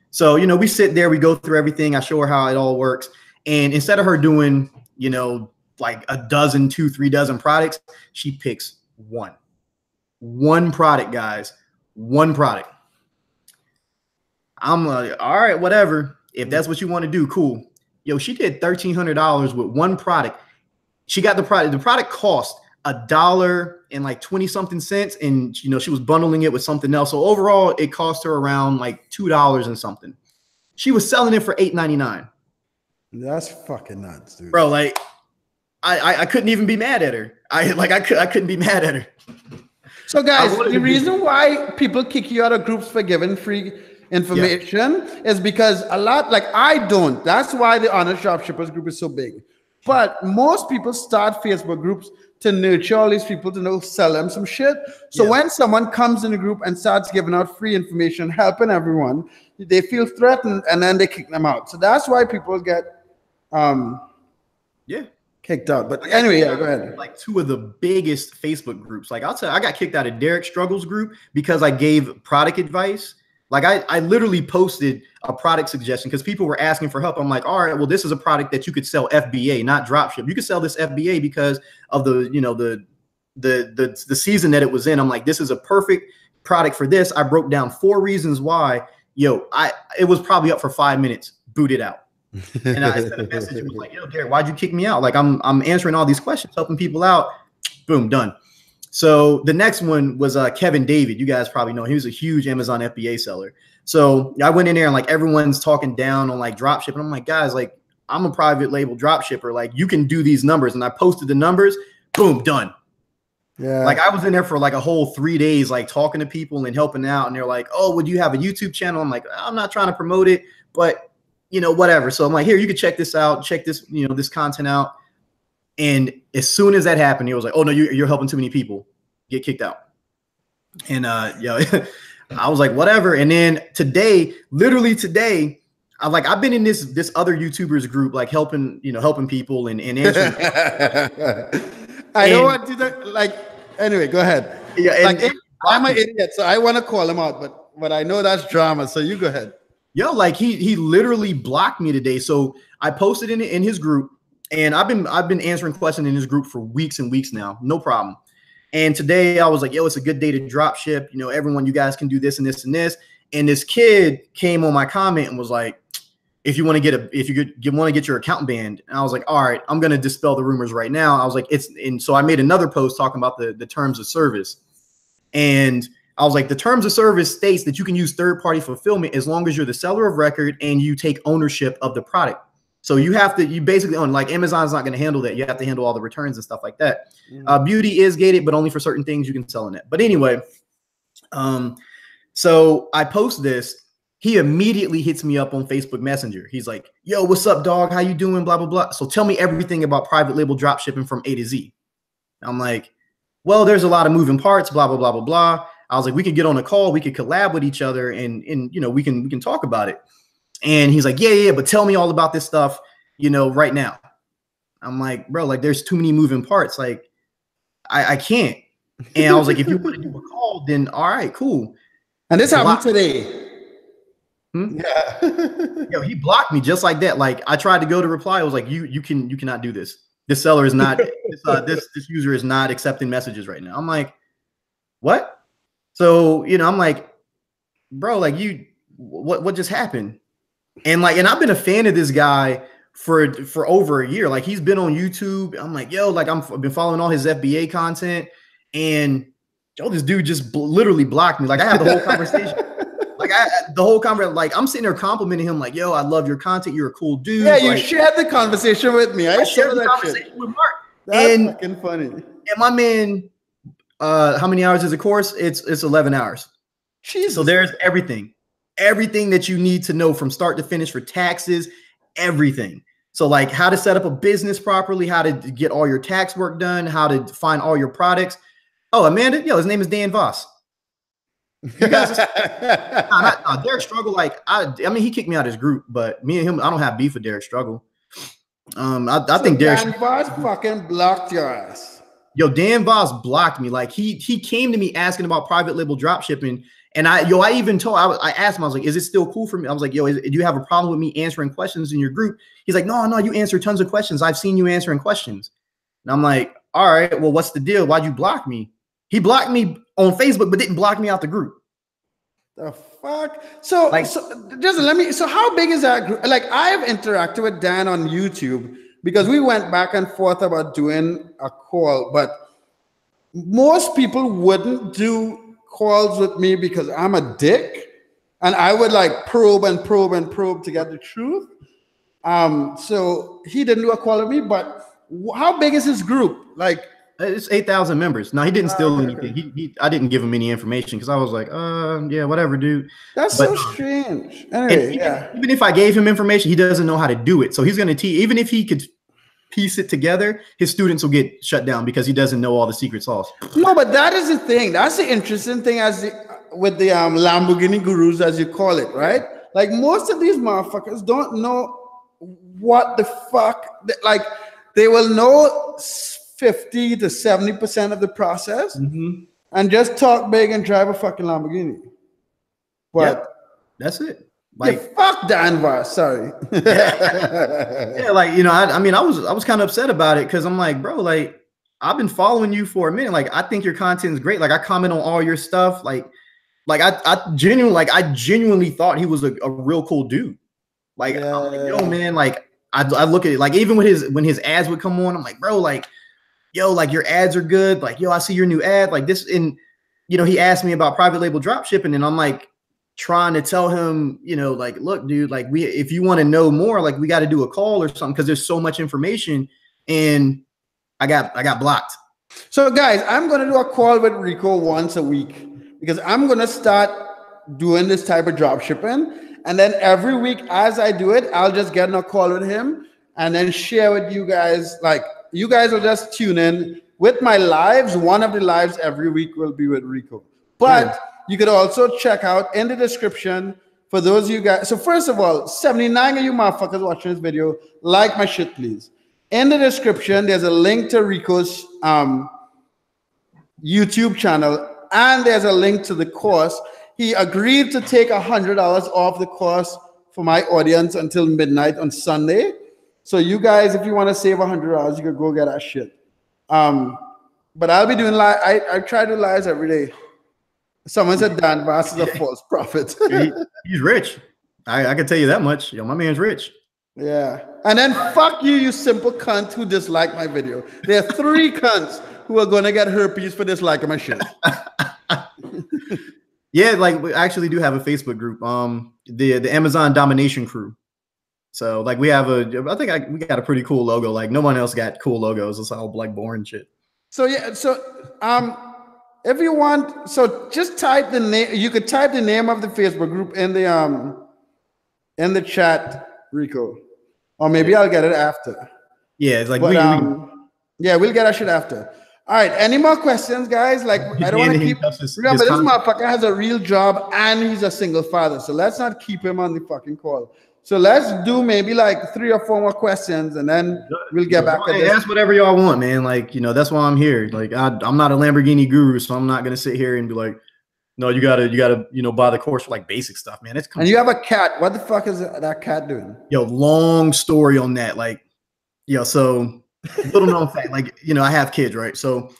So, we sit there, we go through everything. I show her how it all works. And instead of her doing, like a dozen, 2-3 dozen products, she picks one product, guys. One product. I'm like, all right, whatever. If that's what you want to do, cool. She did $1,300 with one product. She got the product. The product cost $1.20 and you know, she was bundling it with something else. So overall, it cost her around like $2 and something. She was selling it for $8.99. That's fucking nuts, dude. Bro, like I couldn't even be mad at her. I couldn't be mad at her. So guys, the reason why people kick you out of groups for giving free information is because a lot, like I don't. That's why the Honest Dropshippers group is so big. But most people start Facebook groups to nurture all these people to know, sell them some shit. So when someone comes in a group and starts giving out free information, helping everyone, they feel threatened and then they kick them out. So that's why people get kicked out. But anyway, go ahead. Like two of the biggest Facebook groups. Like I'll tell you, I got kicked out of Derek Struggles group because I gave product advice. Like I literally posted a product suggestion because people were asking for help. I'm like, all right, well, this is a product that you could sell FBA, not dropship. You could sell this FBA because of the, you know, the season that it was in. I'm like, this is a perfect product for this. I broke down 4 reasons why. It was probably up for 5 minutes, booted out. And I sent a message. It was like, Derek, why'd you kick me out? Like I'm answering all these questions, helping people out. Boom, done. So the next one was Kevin David. You guys probably know he was a huge Amazon FBA seller. So I went in there and like everyone's talking down on like dropshipping. I'm like, guys, like I'm a private label dropshipper. Like you can do these numbers. And I posted the numbers. Boom, done. Yeah. Like I was in there for like a whole 3 days, like talking to people and helping out. And they're like, oh, would you have a YouTube channel? I'm like, I'm not trying to promote it, but you know, whatever. So I'm like, here, you can check this out, check this, you know, this content out. And as soon as that happened, he was like, oh no, you're helping too many people, get kicked out. And I was like, whatever. And then literally today, I've been in this other YouTubers group, like helping people and answering. I don't want to do that. Like, anyway, go ahead. Yeah. Like, I'm an idiot, so I want to call him out, but I know that's drama. So you go ahead. Like he literally blocked me today. So I posted in his group, and I've been answering questions in his group for weeks and weeks now, no problem. And today I was like, it's a good day to drop ship. You know, everyone, you guys can do this and this and this. And this kid came on my comment and was like, if you want to get your account banned. And I was like, all right, I'm going to dispel the rumors right now. I was like, and so I made another post talking about the terms of service. And I was like, the terms of service states that you can use third-party fulfillment as long as you're the seller of record and you take ownership of the product. So you basically own, like Amazon's not going to handle that. You have to handle all the returns and stuff like that. Beauty is gated, but only for certain things you can sell in it. But anyway, so I post this. He immediately hits me up on Facebook Messenger. He's like, yo, what's up, dog? How you doing? Blah, blah, blah. So tell me everything about private label drop shipping from A to Z. I'm like, well, there's a lot of moving parts, blah, blah, blah, blah, blah. I was like, we could get on a call, we could collab with each other and you know, we can talk about it. And he's like, yeah, but tell me all about this stuff, you know, right now. I'm like, bro, like there's too many moving parts. Like I can't. And I was like, if you want to do a call, then all right, cool. And this happened today. Yeah. He blocked me just like that. Like I tried to go to reply. I was like, you cannot do this. This seller is not, this user is not accepting messages right now. I'm like, what? So, you know, I'm like, bro, like what just happened? And I've been a fan of this guy for over a year. Like he's been on YouTube. I'm like, yo, like I've been following all his FBA content, and this dude just literally blocked me. Like I had the whole conversation. Like I'm sitting there complimenting him, like, yo, I love your content. You're a cool dude. Yeah, you shared the conversation with me. I shared the conversation with Mark. That's fucking funny. And my man, how many hours is a course? It's 11 hours. Jesus. So there's everything that you need to know from start to finish for taxes, everything. So like how to set up a business properly, how to get all your tax work done, how to find all your products. Oh, Amanda, his name is Dan Voss. You guys, Derek Struggle. Like I mean, he kicked me out of his group, but me and him, I don't have beef with Derek Struggle. I think Dan Voss fucking blocked your ass. Yo, Dan Voss blocked me. Like he came to me asking about private label drop shipping. And I asked him, I was like, is it still cool for me? I was like, yo, do you have a problem with me answering questions in your group? He's like, no, you answer tons of questions. I've seen you answering questions. And I'm like, all right, well, what's the deal? Why'd you block me? He blocked me on Facebook, but didn't block me out the group. The fuck? So how big is that group? Like I've interacted with Dan on YouTube because we went back and forth about doing a call, but most people wouldn't do calls with me because I'm a dick, and I would like probe and probe and probe to get the truth. So he didn't do a call with me, but how big is his group? Like, it's 8,000 members. No, he didn't steal anything. Okay. I didn't give him any information because I was like, yeah, whatever, dude. That's so strange. Anyway, even if I gave him information, he doesn't know how to do it. So he's going to teach. Even if he could piece it together, his students will get shut down because he doesn't know all the secret sauce. No, but that is the thing. That's the interesting thing with the Lamborghini gurus, as you call it, right? Like most of these motherfuckers don't know what the fuck. Like they will know 50 to 70% of the process and just talk big and drive a fucking Lamborghini. But that's it. Like, yeah, fuck Danvers, sorry. Yeah, like, you know, I mean, I was kind of upset about it because I'm like, bro, like, I've been following you for a minute. Like, I think your content is great. Like, I comment on all your stuff. Like I genuinely thought he was a real cool dude. Like, I'm like, yo, man, like, I look at it, like, even with when his ads would come on, I'm like, bro, like, yo, like, your ads are good. Like, yo, I see your new ad. Like this, and, you know, he asked me about private label drop shipping, and I'm like, trying to tell him, you know, like, look, dude, like if you want to know more, like we got to do a call or something because there's so much information, and I got blocked. So guys, I'm going to do a call with Rico once a week because I'm going to start doing this type of drop shipping. And then every week as I do it, I'll just get on a call with him and then share with you guys. Like you guys will just tune in with my lives. One of the lives every week will be with Rico. But you could also check out in the description for those of you guys. So first of all, 79 of you motherfuckers watching this video, like my shit, please. In the description, there's a link to Rico's YouTube channel, and there's a link to the course. He agreed to take $100 off the course for my audience until midnight on Sunday. So you guys, if you want to save $100, you could go get that shit. But I'll be doing live. I try to do lives every day. Someone said Dan Bass is a false prophet. He's rich. I can tell you that much. Yo, my man's rich. Yeah. And then fuck you, you simple cunt who dislike my video. There are 3 cunts who are going to get herpes for disliking my shit. Yeah, like we actually do have a Facebook group. The Amazon Domination Crew. So like we have we got a pretty cool logo. Like no one else got cool logos. It's all like boring shit. So yeah, so if you want, so just type the name. You could type the name of the Facebook group in the chat, Rico, or maybe I'll get it after. Yeah, it's like yeah, we'll get that shit after. All right, any more questions, guys? Like I don't want to keep. Remember, this motherfucker has a real job and he's a single father, so let's not keep him on the fucking call. So let's do maybe like 3 or 4 more questions, and then we'll get back to this. Ask whatever y'all want, man. Like, you know, that's why I'm here. Like, I'm not a Lamborghini guru, so I'm not gonna sit here and be like, no, you gotta, you know, buy the course for like basic stuff, man. And you have a cat. What the fuck is that cat doing? Yo, long story on that. Like, yo, so little known fact. Like, you know, I have kids, right? So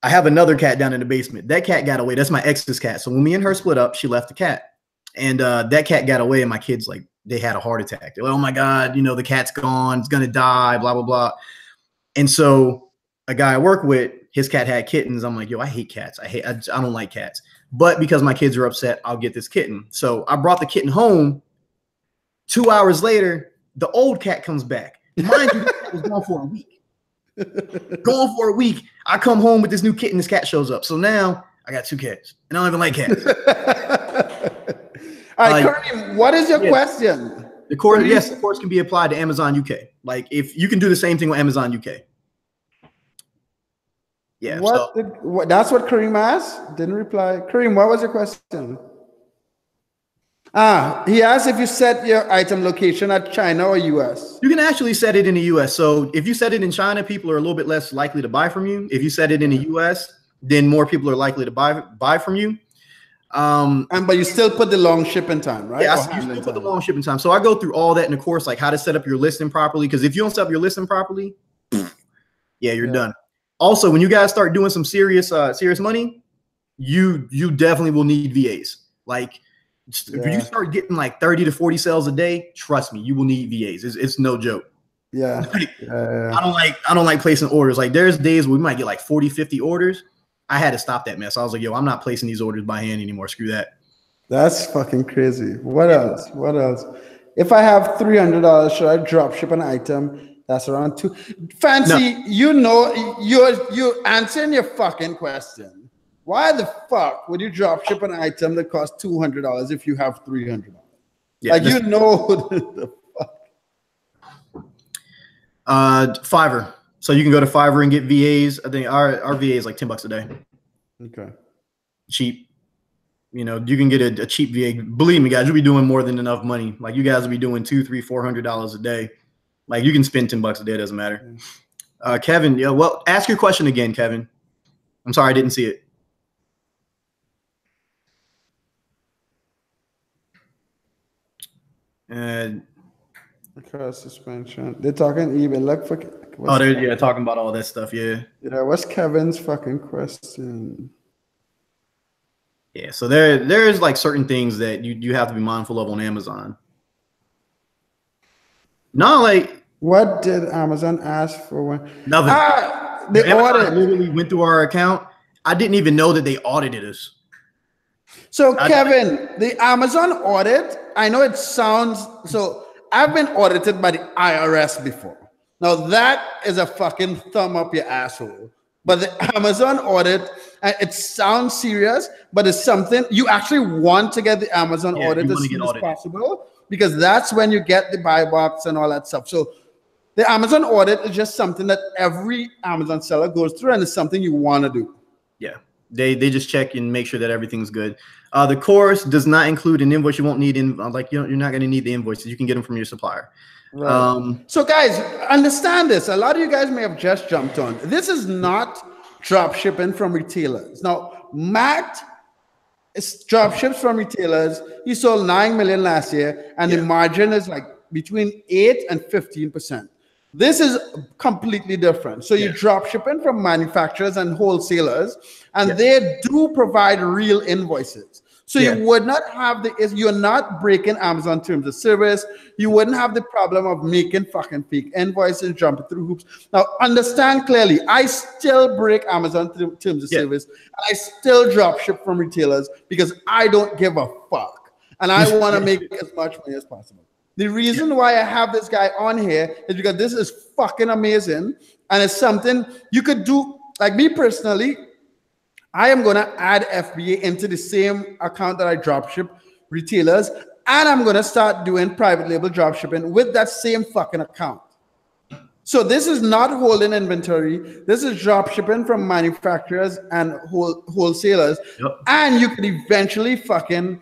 I have another cat down in the basement. That cat got away. That's my ex's cat. So when me and her split up, she left the cat, and that cat got away, and my kids like, they had a heart attack. They're like, oh my God, you know, the cat's gone. It's going to die, blah, blah, blah. And so a guy I work with, his cat had kittens. I'm like, yo, I hate cats. I don't like cats. But because my kids are upset, I'll get this kitten. So I brought the kitten home. 2 hours later, the old cat comes back. Mind you, the cat was gone for a week. Gone for a week. I come home with this new kitten. This cat shows up. So now I got 2 cats. And I don't even like cats. All right, Kareem, what is your question? The course, yes, the course can be applied to Amazon UK. Like if you can do the same thing with Amazon UK. Yeah. That's what Kareem asked? Didn't reply. Kareem, what was your question? He asked if you set your item location at China or US. You can actually set it in the US. So if you set it in China, people are a little bit less likely to buy from you. If you set it in the US, then more people are likely to buy from you. But you still put the long shipping time, right? Yeah, you still put the long shipping time. So I go through all that in the course, like how to set up your listing properly. Because if you don't set up your listing properly, yeah, you're done. Also, when you guys start doing some serious money, you definitely will need VAs. Like if you start getting like 30 to 40 sales a day, trust me, you will need VAs. It's no joke. Yeah. I don't like placing orders. Like there's days where we might get like 40, 50 orders. I had to stop that mess. I was like, yo, I'm not placing these orders by hand anymore. Screw that. That's fucking crazy. What else? What else? If I have $300, should I drop ship an item that's around two? Fancy, No. you know, you're answering your fucking question. Why the fuck would you drop ship an item that costs $200 if you have $300? Yeah, like, you know the fuck. Fiverr. So you can go to Fiverr and get VAs. I think our VA is like $10 a day. Okay. Cheap. You know, you can get a cheap VA. Believe me, guys, you'll be doing more than enough money. Like, you guys will be doing $200, $300, $400 a day. Like, you can spend $10 a day. It doesn't matter. Kevin, yeah. Well, ask your question again, Kevin. I'm sorry, I didn't see it. Cost suspension. They're talking eBay. Look for. They're talking about all that stuff. Yeah. Yeah. What's Kevin's fucking question? Yeah. So there's like certain things that you have to be mindful of on Amazon. Not like. What did Amazon ask for when? Nothing. They audited. Literally went through our account. I didn't even know that they audited us. So Kevin, the Amazon audit, I know it sounds so. I've been audited by the IRS before. Now that is a fucking thumb up your asshole. But the Amazon audit, it sounds serious, but it's something you actually want to get the Amazon audit as soon as possible, because that's when you get the buy box and all that stuff. So the Amazon audit is just something that every Amazon seller goes through, and it's something you want to do. Yeah. They just check and make sure that everything's good. The course does not include an invoice. You won't need you're not going to need the invoices. You can get them from your supplier. Right. So guys, understand this. A lot of you guys may have just jumped on. This is not drop shipping from retailers. Now, Matt is drop ships from retailers. He sold 9 million last year, and the margin is like between 8 and 15%. This is completely different. So you drop shipping from manufacturers and wholesalers, and they do provide real invoices. So you would not have you're not breaking Amazon terms of service. You wouldn't have the problem of making fucking fake invoices, jumping through hoops. Now, understand clearly, I still break Amazon terms of service, and I still drop ship from retailers because I don't give a fuck. And I want to make as much money as possible. The reason why I have this guy on here is because this is fucking amazing. And it's something you could do. Like me personally, I am going to add FBA into the same account that I dropship retailers. And I'm going to start doing private label dropshipping with that same fucking account. So this is not holding inventory. This is dropshipping from manufacturers and wholesalers. And you could eventually fucking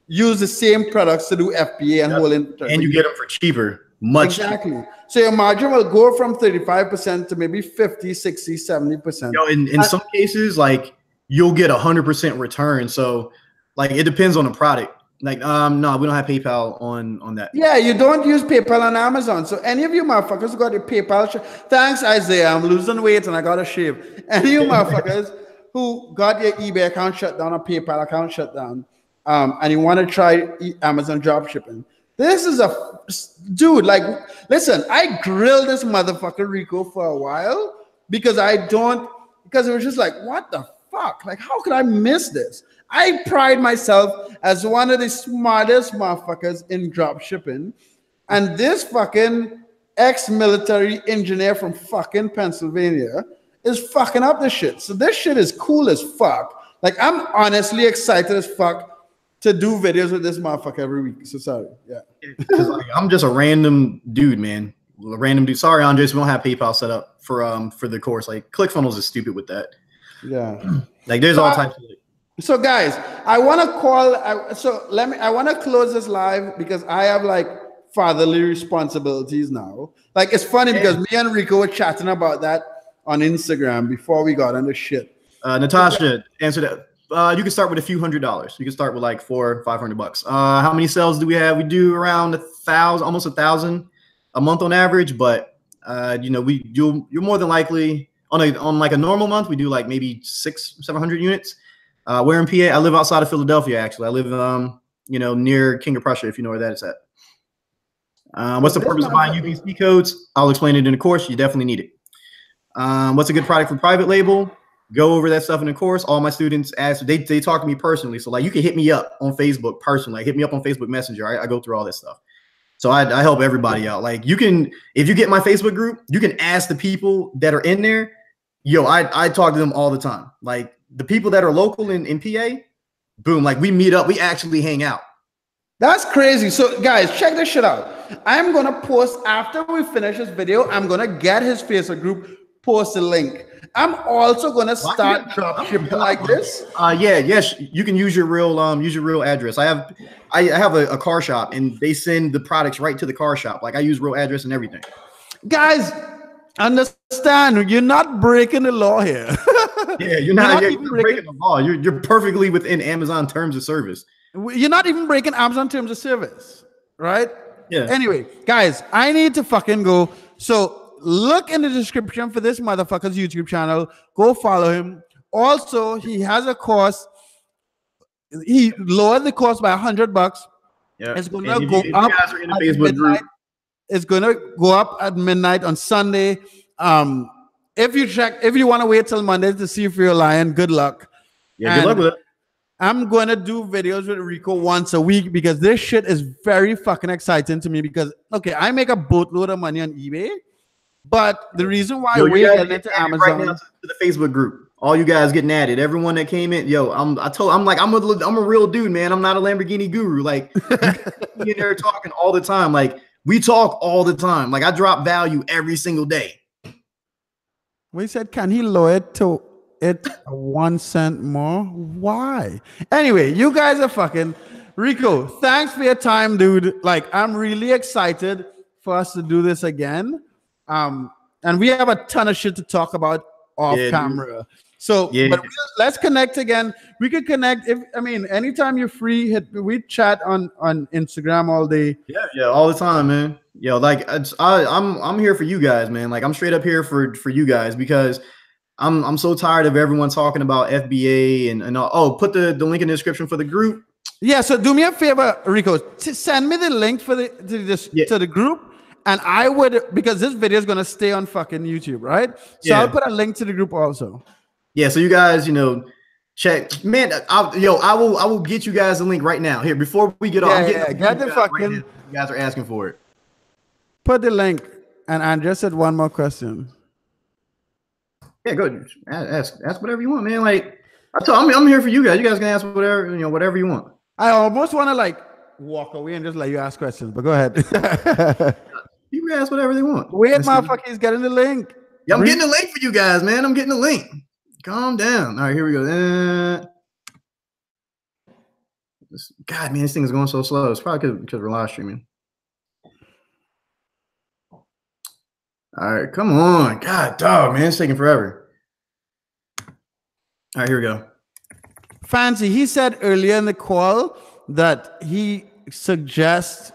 use the same products to do FBA and whole inventory. And you get them for cheaper. Much cheaper. So your margin will go from 35% to maybe 50, 60, 70%. In some cases, like, you'll get 100% return. So, like, it depends on the product. Like, no, we don't have PayPal on that. Yeah, you don't use PayPal on Amazon. So any of you motherfuckers who got your PayPal, thanks Isaiah, I'm losing weight and I got to shave. Any of you motherfuckers who got your eBay account shut down or PayPal account shut down, and you want to try Amazon drop shipping, this is a dude. Like, listen, I grilled this motherfucker Rico for a while because it was just like, what the fuck? Like, how could I miss this? I pride myself as one of the smartest motherfuckers in drop shipping, and this fucking ex-military engineer from fucking Pennsylvania is fucking up this shit. So this shit is cool as fuck. Like, I'm honestly excited as fuck to do videos with this motherfucker every week. So sorry. Yeah. Because like, I'm just a random dude, man. A random dude. Sorry, Andres, we don't have PayPal set up for the course. Like, ClickFunnels is stupid with that. Yeah. Like, there's all types of it. So guys, I want to close this live because I have like fatherly responsibilities now. Like, it's funny because me and Rico were chatting about that on Instagram before we got on the shit. Natasha, answer that. You can start with a few $100s. You can start with like $400, $500. How many sales do we have? We do around 1,000, almost 1,000 a month on average. But you're more than likely on like a normal month. We do like maybe 600-700 units. We're in PA. I live outside of Philadelphia. Actually, I live near King of Prussia. If you know where that is at. What's the purpose of buying UPC codes? I'll explain it in the course. You definitely need it. What's a good product for private label? go over that stuff in the course. All my students ask, they talk to me personally. So like, you can hit me up on Facebook personally, like hit me up on Facebook Messenger. I go through all this stuff. So I help everybody out. Like you can, if you get my Facebook group, you can ask the people that are in there. Yo, I talk to them all the time. Like the people that are local in PA, boom, like we meet up, we actually hang out. That's crazy. So guys, check this shit out. I'm going to post after we finish this video. I'm going to get his Facebook group, post a link. I'm also going to start dropshipping like this. Yes, you can use your real address. I have a car shop and they send the products right to the car shop. Like I use real address and everything. Guys, understand, you're not breaking the law here. Yeah, you're not breaking the law. You're perfectly within Amazon terms of service. You're not even breaking Amazon terms of service, right? Yeah. Anyway, guys, I need to fucking go. So look in the description for this motherfucker's YouTube channel. Go follow him. Also, he has a course. He lowered the cost by $100. Yeah. It's going to go up at midnight. It's going to go up at midnight on Sunday. If you want to wait till Monday to see if you're lying, good luck. Yeah, good luck with it. I'm going to do videos with Rico once a week because this shit is very fucking exciting to me because, okay, I make a boatload of money on eBay, but the reason why we're getting into Amazon right now to the Facebook group, all you guys getting at it, everyone that came in, yo, I'm a real dude, man. I'm not a Lamborghini guru. Like you in there talking all the time. Like we talk all the time. Like I drop value every single day. We said, can he lower it to 1 cent more? Why? Anyway, you guys are fucking Rico. Thanks for your time, dude. Like, I'm really excited for us to do this again. And we have a ton of shit to talk about off camera. Dude. So, but let's connect again. We could connect anytime you're free. We chat on Instagram all day. Yeah, all the time, man. Yo, like I'm here for you guys, man. Like I'm straight up here for you guys because I'm so tired of everyone talking about FBA and all. Put the link in the description for the group. Yeah, so do me a favor, Rico. Send me the link for to the group, and I would, because this video is gonna stay on fucking YouTube, right? So I'll put a link to the group also. Yeah, so you guys, check, man. I will get you guys a link right now. Here, before we get off, get the fucking. Right, you guys are asking for it. Put the link, and I just said one more question. Yeah, go ask whatever you want, man. Like I'm here for you guys. You guys can ask whatever you want. I almost want to walk away and just let you ask questions, but go ahead. You can ask whatever they want. Wait, motherfucker, he's getting the link. Yeah, I'm getting the link for you guys, man. I'm getting the link. Calm down. All right, here we go. God, man, this thing is going so slow. It's probably because we're live streaming. All right, come on. God, dog, man, it's taking forever. All right, here we go. Fancy, he said earlier in the call that he suggests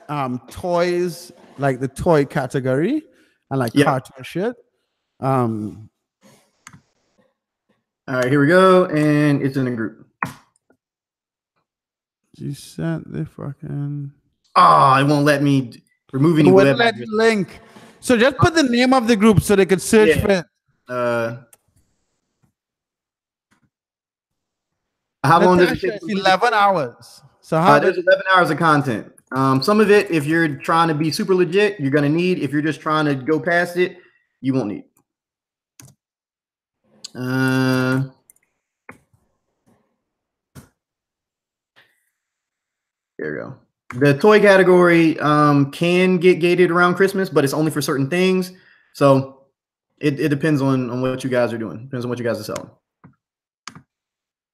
toys, like the toy category and cartoon shit. All right, here we go, and it's in a group. You sent the fucking... Oh, it won't let me remove any web address. Link. So just put the name of the group so they could search for it. How long does it take? 11 hours. So how there's 11 hours of content. Some of it, if you're trying to be super legit, you're gonna need. If you're just trying to go past it, you won't need. There we go. The toy category can get gated around Christmas, but it's only for certain things. So it depends on what you guys are doing. Depends on what you guys are selling.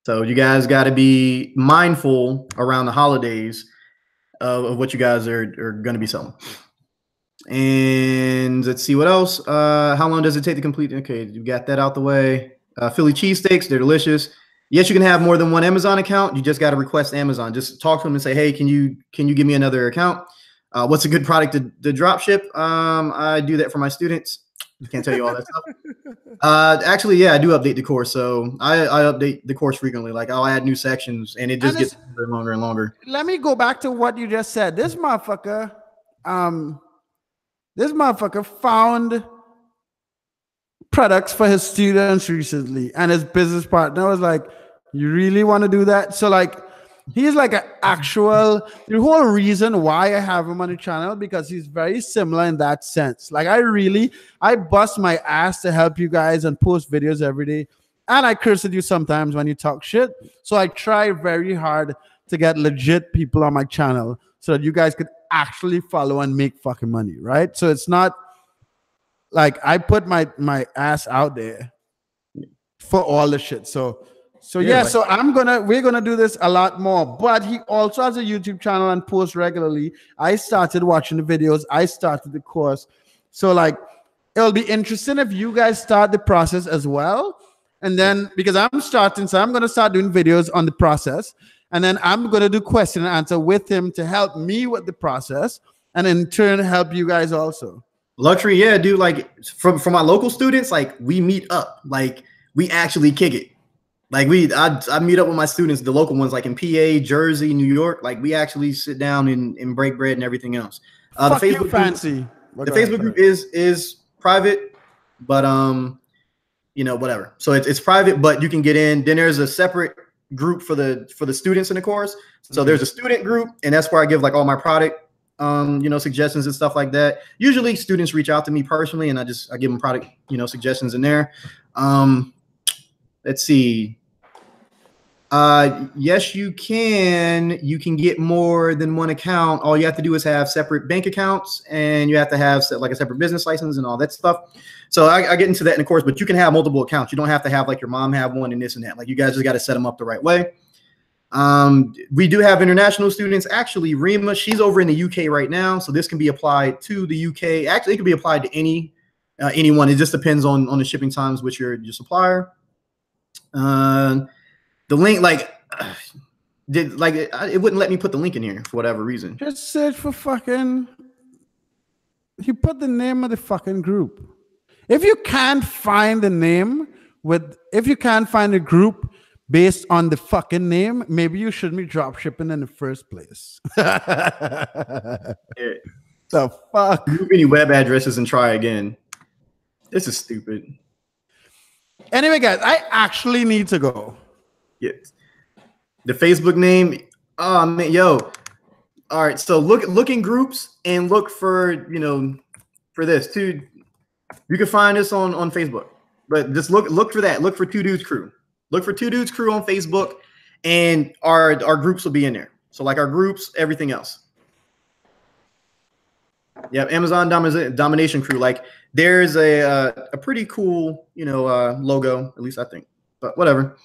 So you guys got to be mindful around the holidays of what you guys are going to be selling. And let's see what else. How long does it take to complete? Okay, you got that out the way. Philly cheesesteaks, they're delicious. Yes, you can have more than one Amazon account. You just got to request Amazon. Just talk to them and say, hey, can you give me another account? What's a good product to drop ship? I do that for my students. I can't tell you all that stuff. Actually, yeah, I do update the course. So I update the course frequently. Like I'll add new sections and it just gets longer and longer. Let me go back to what you just said. This motherfucker found products for his students recently, and his business partner was like, "You really want to do that?" So like, he's like an actual. The whole reason why I have him on the channel because he's very similar in that sense. Like I bust my ass to help you guys and post videos every day, and I curse at you sometimes when you talk shit. So I try very hard to get legit people on my channel so that you guys could actually follow and make fucking money, right? So it's not like I put my ass out there for all the shit. So yeah, so we're gonna do this a lot more. But he also has a YouTube channel and posts regularly. I started watching the videos, I started the course. So like it'll be interesting if you guys start the process as well. And then because I'm starting, so I'm gonna start doing videos on the process, and then I'm gonna do question and answer with him to help me with the process, and in turn help you guys also. Luxury, yeah, dude. Like from my local students, like we meet up, like we actually kick it. Like I meet up with my students, the local ones, like in PA, Jersey, New York. Like we actually sit down and break bread and everything else. The Facebook fancy. The Facebook group is private, but you know, whatever. So it's private, but you can get in. Then there's a separate group for the students in the course. So there's a student group, and that's where I give like all my product you know, suggestions and stuff like that. Usually students reach out to me personally and I give them product, you know, suggestions in there. Let's see. Yes, you can get more than one account. All you have to do is have separate bank accounts, and you have to have like a separate business license and all that stuff. So I get into that in the course, but you can have multiple accounts. You don't have to have like your mom have one and this and that. Like you guys just got to set them up the right way. We do have international students. Actually, Rima, she's over in the UK right now, so this can be applied to the UK. Actually, it can be applied to anyone. It just depends on the shipping times with your supplier. The link, like, it wouldn't let me put the link in here for whatever reason. Just search for fucking. You put the name of the fucking group. If you can't find the name if you can't find a group based on the fucking name, maybe you shouldn't be drop shipping in the first place. Yeah. The fuck? Move any web addresses and try again. This is stupid. Anyway, guys, I actually need to go. Yes. The Facebook name. Oh man, yo. All right. So look in groups and look for, you know, for this too. You can find this on Facebook, but just look for that. Look for Two Dudes Crew. Look for Two Dudes Crew on Facebook, and our groups will be in there. So like our groups, everything else. Yeah, Amazon Domination Crew. Like there's a pretty cool, you know, logo, at least I think. But whatever.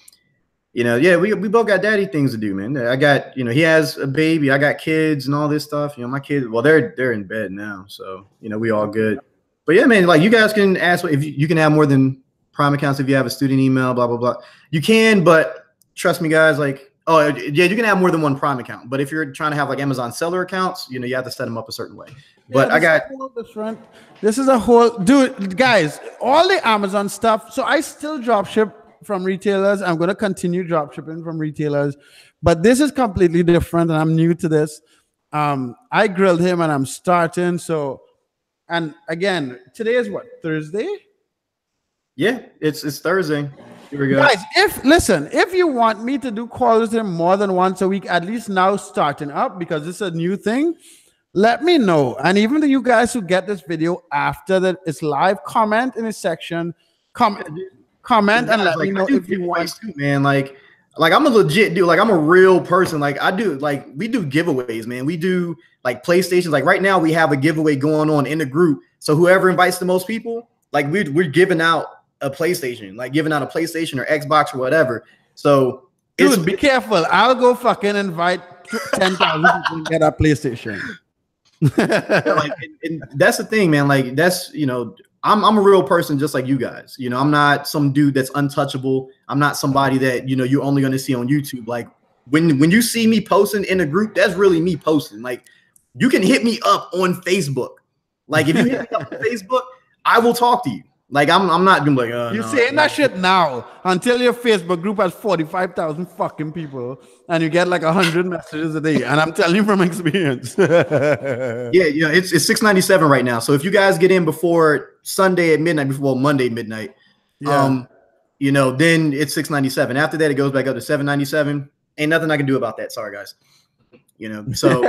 You know, yeah, we both got daddy things to do, man. I got, you know, he has a baby, I got kids and all this stuff. You know, my kids, well, they're in bed now, so you know, we all good. But yeah, man, like you guys can ask if you can have more than Prime accounts if you have a student email, blah blah blah. You can, but trust me, guys. Like, oh yeah, you can have more than one Prime account. But if you're trying to have like Amazon seller accounts, you know, you have to set them up a certain way. But I got this is a whole dude, guys. All the Amazon stuff. So I still drop ship from retailers. I'm gonna continue drop shipping from retailers, but this is completely different, and I'm new to this. I grilled him, and I'm starting. So, and again, today is what, Thursday? Yeah, it's Thursday. Here we go. Guys, if you want me to do calls with him more than once a week, at least now starting up, because it's a new thing, let me know. And even to you guys who get this video after that it's live, comment in the section. Comment and let me know if you want to, man. Like I'm a legit dude. Like I'm a real person. Like we do giveaways, man. We do like PlayStations. Like right now we have a giveaway going on in the group. So whoever invites the most people, like we're giving out a PlayStation, like giving out a PlayStation or Xbox or whatever. So dude, be careful. I'll go fucking invite 10,000 people to get a PlayStation. Like, and that's the thing, man. Like that's, you know, I'm a real person just like you guys. You know, I'm not some dude that's untouchable. I'm not somebody that, you know, you're only going to see on YouTube. Like when you see me posting in a group, that's really me posting. Like you can hit me up on Facebook. Like if you hit me up on Facebook, I will talk to you. Like I'm not gonna be like, You're no, saying that shit now until your Facebook group has 45,000 fucking people and you get like 100 messages a day. And I'm telling you from experience. Yeah, it's $6.97 right now. So if you guys get in before Sunday at midnight, before Monday midnight, then it's $6.97. After that, it goes back up to $7.97. Ain't nothing I can do about that. Sorry, guys. So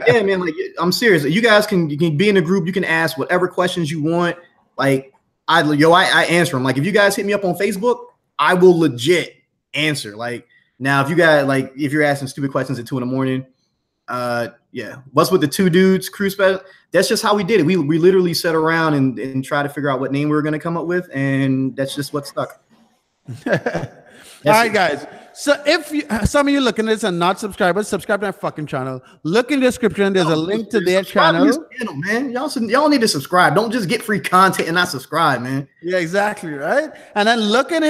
yeah, man, like I'm serious. You guys can be in a group. You can ask whatever questions you want. Like I answer them. Like if you guys hit me up on Facebook, I will legit answer. Like now, if you guys if you're asking stupid questions at 2 a.m, what's with the two dudes crew special? That's just how we did it. We literally sat around and try to figure out what name we were going to come up with, and that's just what stuck. All right, guys. So if some of you looking at this and not subscribers, subscribe to our fucking channel. Look in the description. There's a link to their channel. Man, y'all need to subscribe. Don't just get free content and not subscribe, man. Yeah, exactly, right? And then look in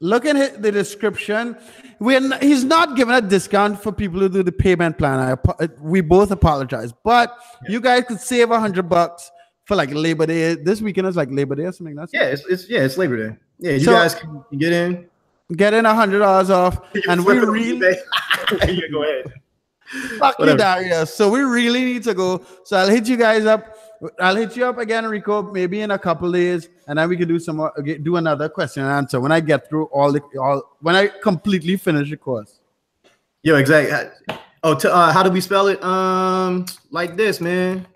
the description. He's not giving a discount for people who do the payment plan. We both apologize, but you guys could save $100 for like Labor Day. This weekend is like Labor Day or something. It's Labor Day. Yeah, you guys can get in $100 off, and we really go ahead. Fuck you, Darius. So we really need to go. So I'll hit you guys up. I'll hit you up again, Rico, maybe in a couple days, and then we can do some more, do another question and answer when I get through when I completely finish the course. Yo, exactly. How do we spell it? Like this, man.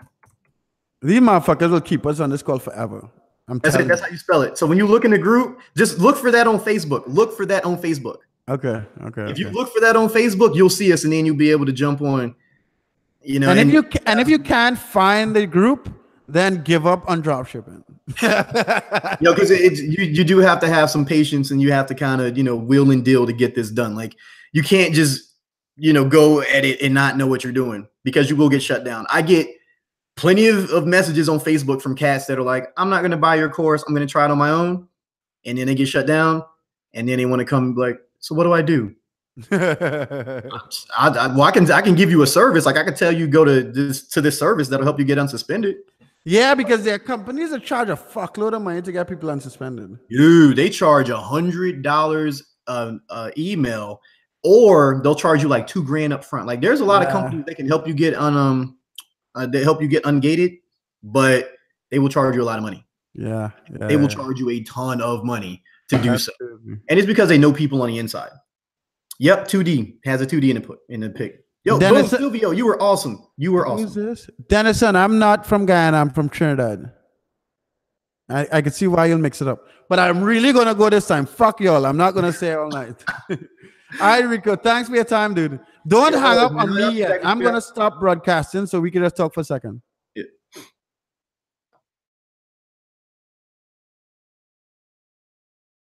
These motherfuckers will keep us on this call forever. That's how you spell it. So when you look in the group, just look for that on Facebook. Look for that on Facebook. Okay. If you look for that on Facebook, you'll see us, and then you'll be able to jump on. If you can't find the group, then give up on dropshipping. Because you do have to have some patience, and you have to kind of wheel and deal to get this done. Like you can't just go at it and not know what you're doing, because you will get shut down. I get plenty of messages on Facebook from cats that are like, I'm not going to buy your course. I'm going to try it on my own. And then they get shut down, and then they want to come like, so what do I do? I can give you a service. Like I can tell you go to this service that'll help you get unsuspended. Yeah, because there are companies that charge a fuckload of money to get people unsuspended. Dude, they charge $100 email, or they'll charge you like $2,000 up front. Like there's a lot of companies that can help you get they help you get ungated, but they will charge you a lot of money. They will charge you a ton of money to do so. And it's because they know people on the inside. Yep, 2D has a 2D in the pic. Yo, boom, Silvio, you were awesome. Who's this? Dennison, I'm not from Guyana. I'm from Trinidad. I can see why you'll mix it up. But I'm really going to go this time. Fuck y'all. I'm not going to stay all night. All right, Rico. Thanks for your time, dude. Don't hang up on me yet. I'm going to stop broadcasting so we can just talk for a second.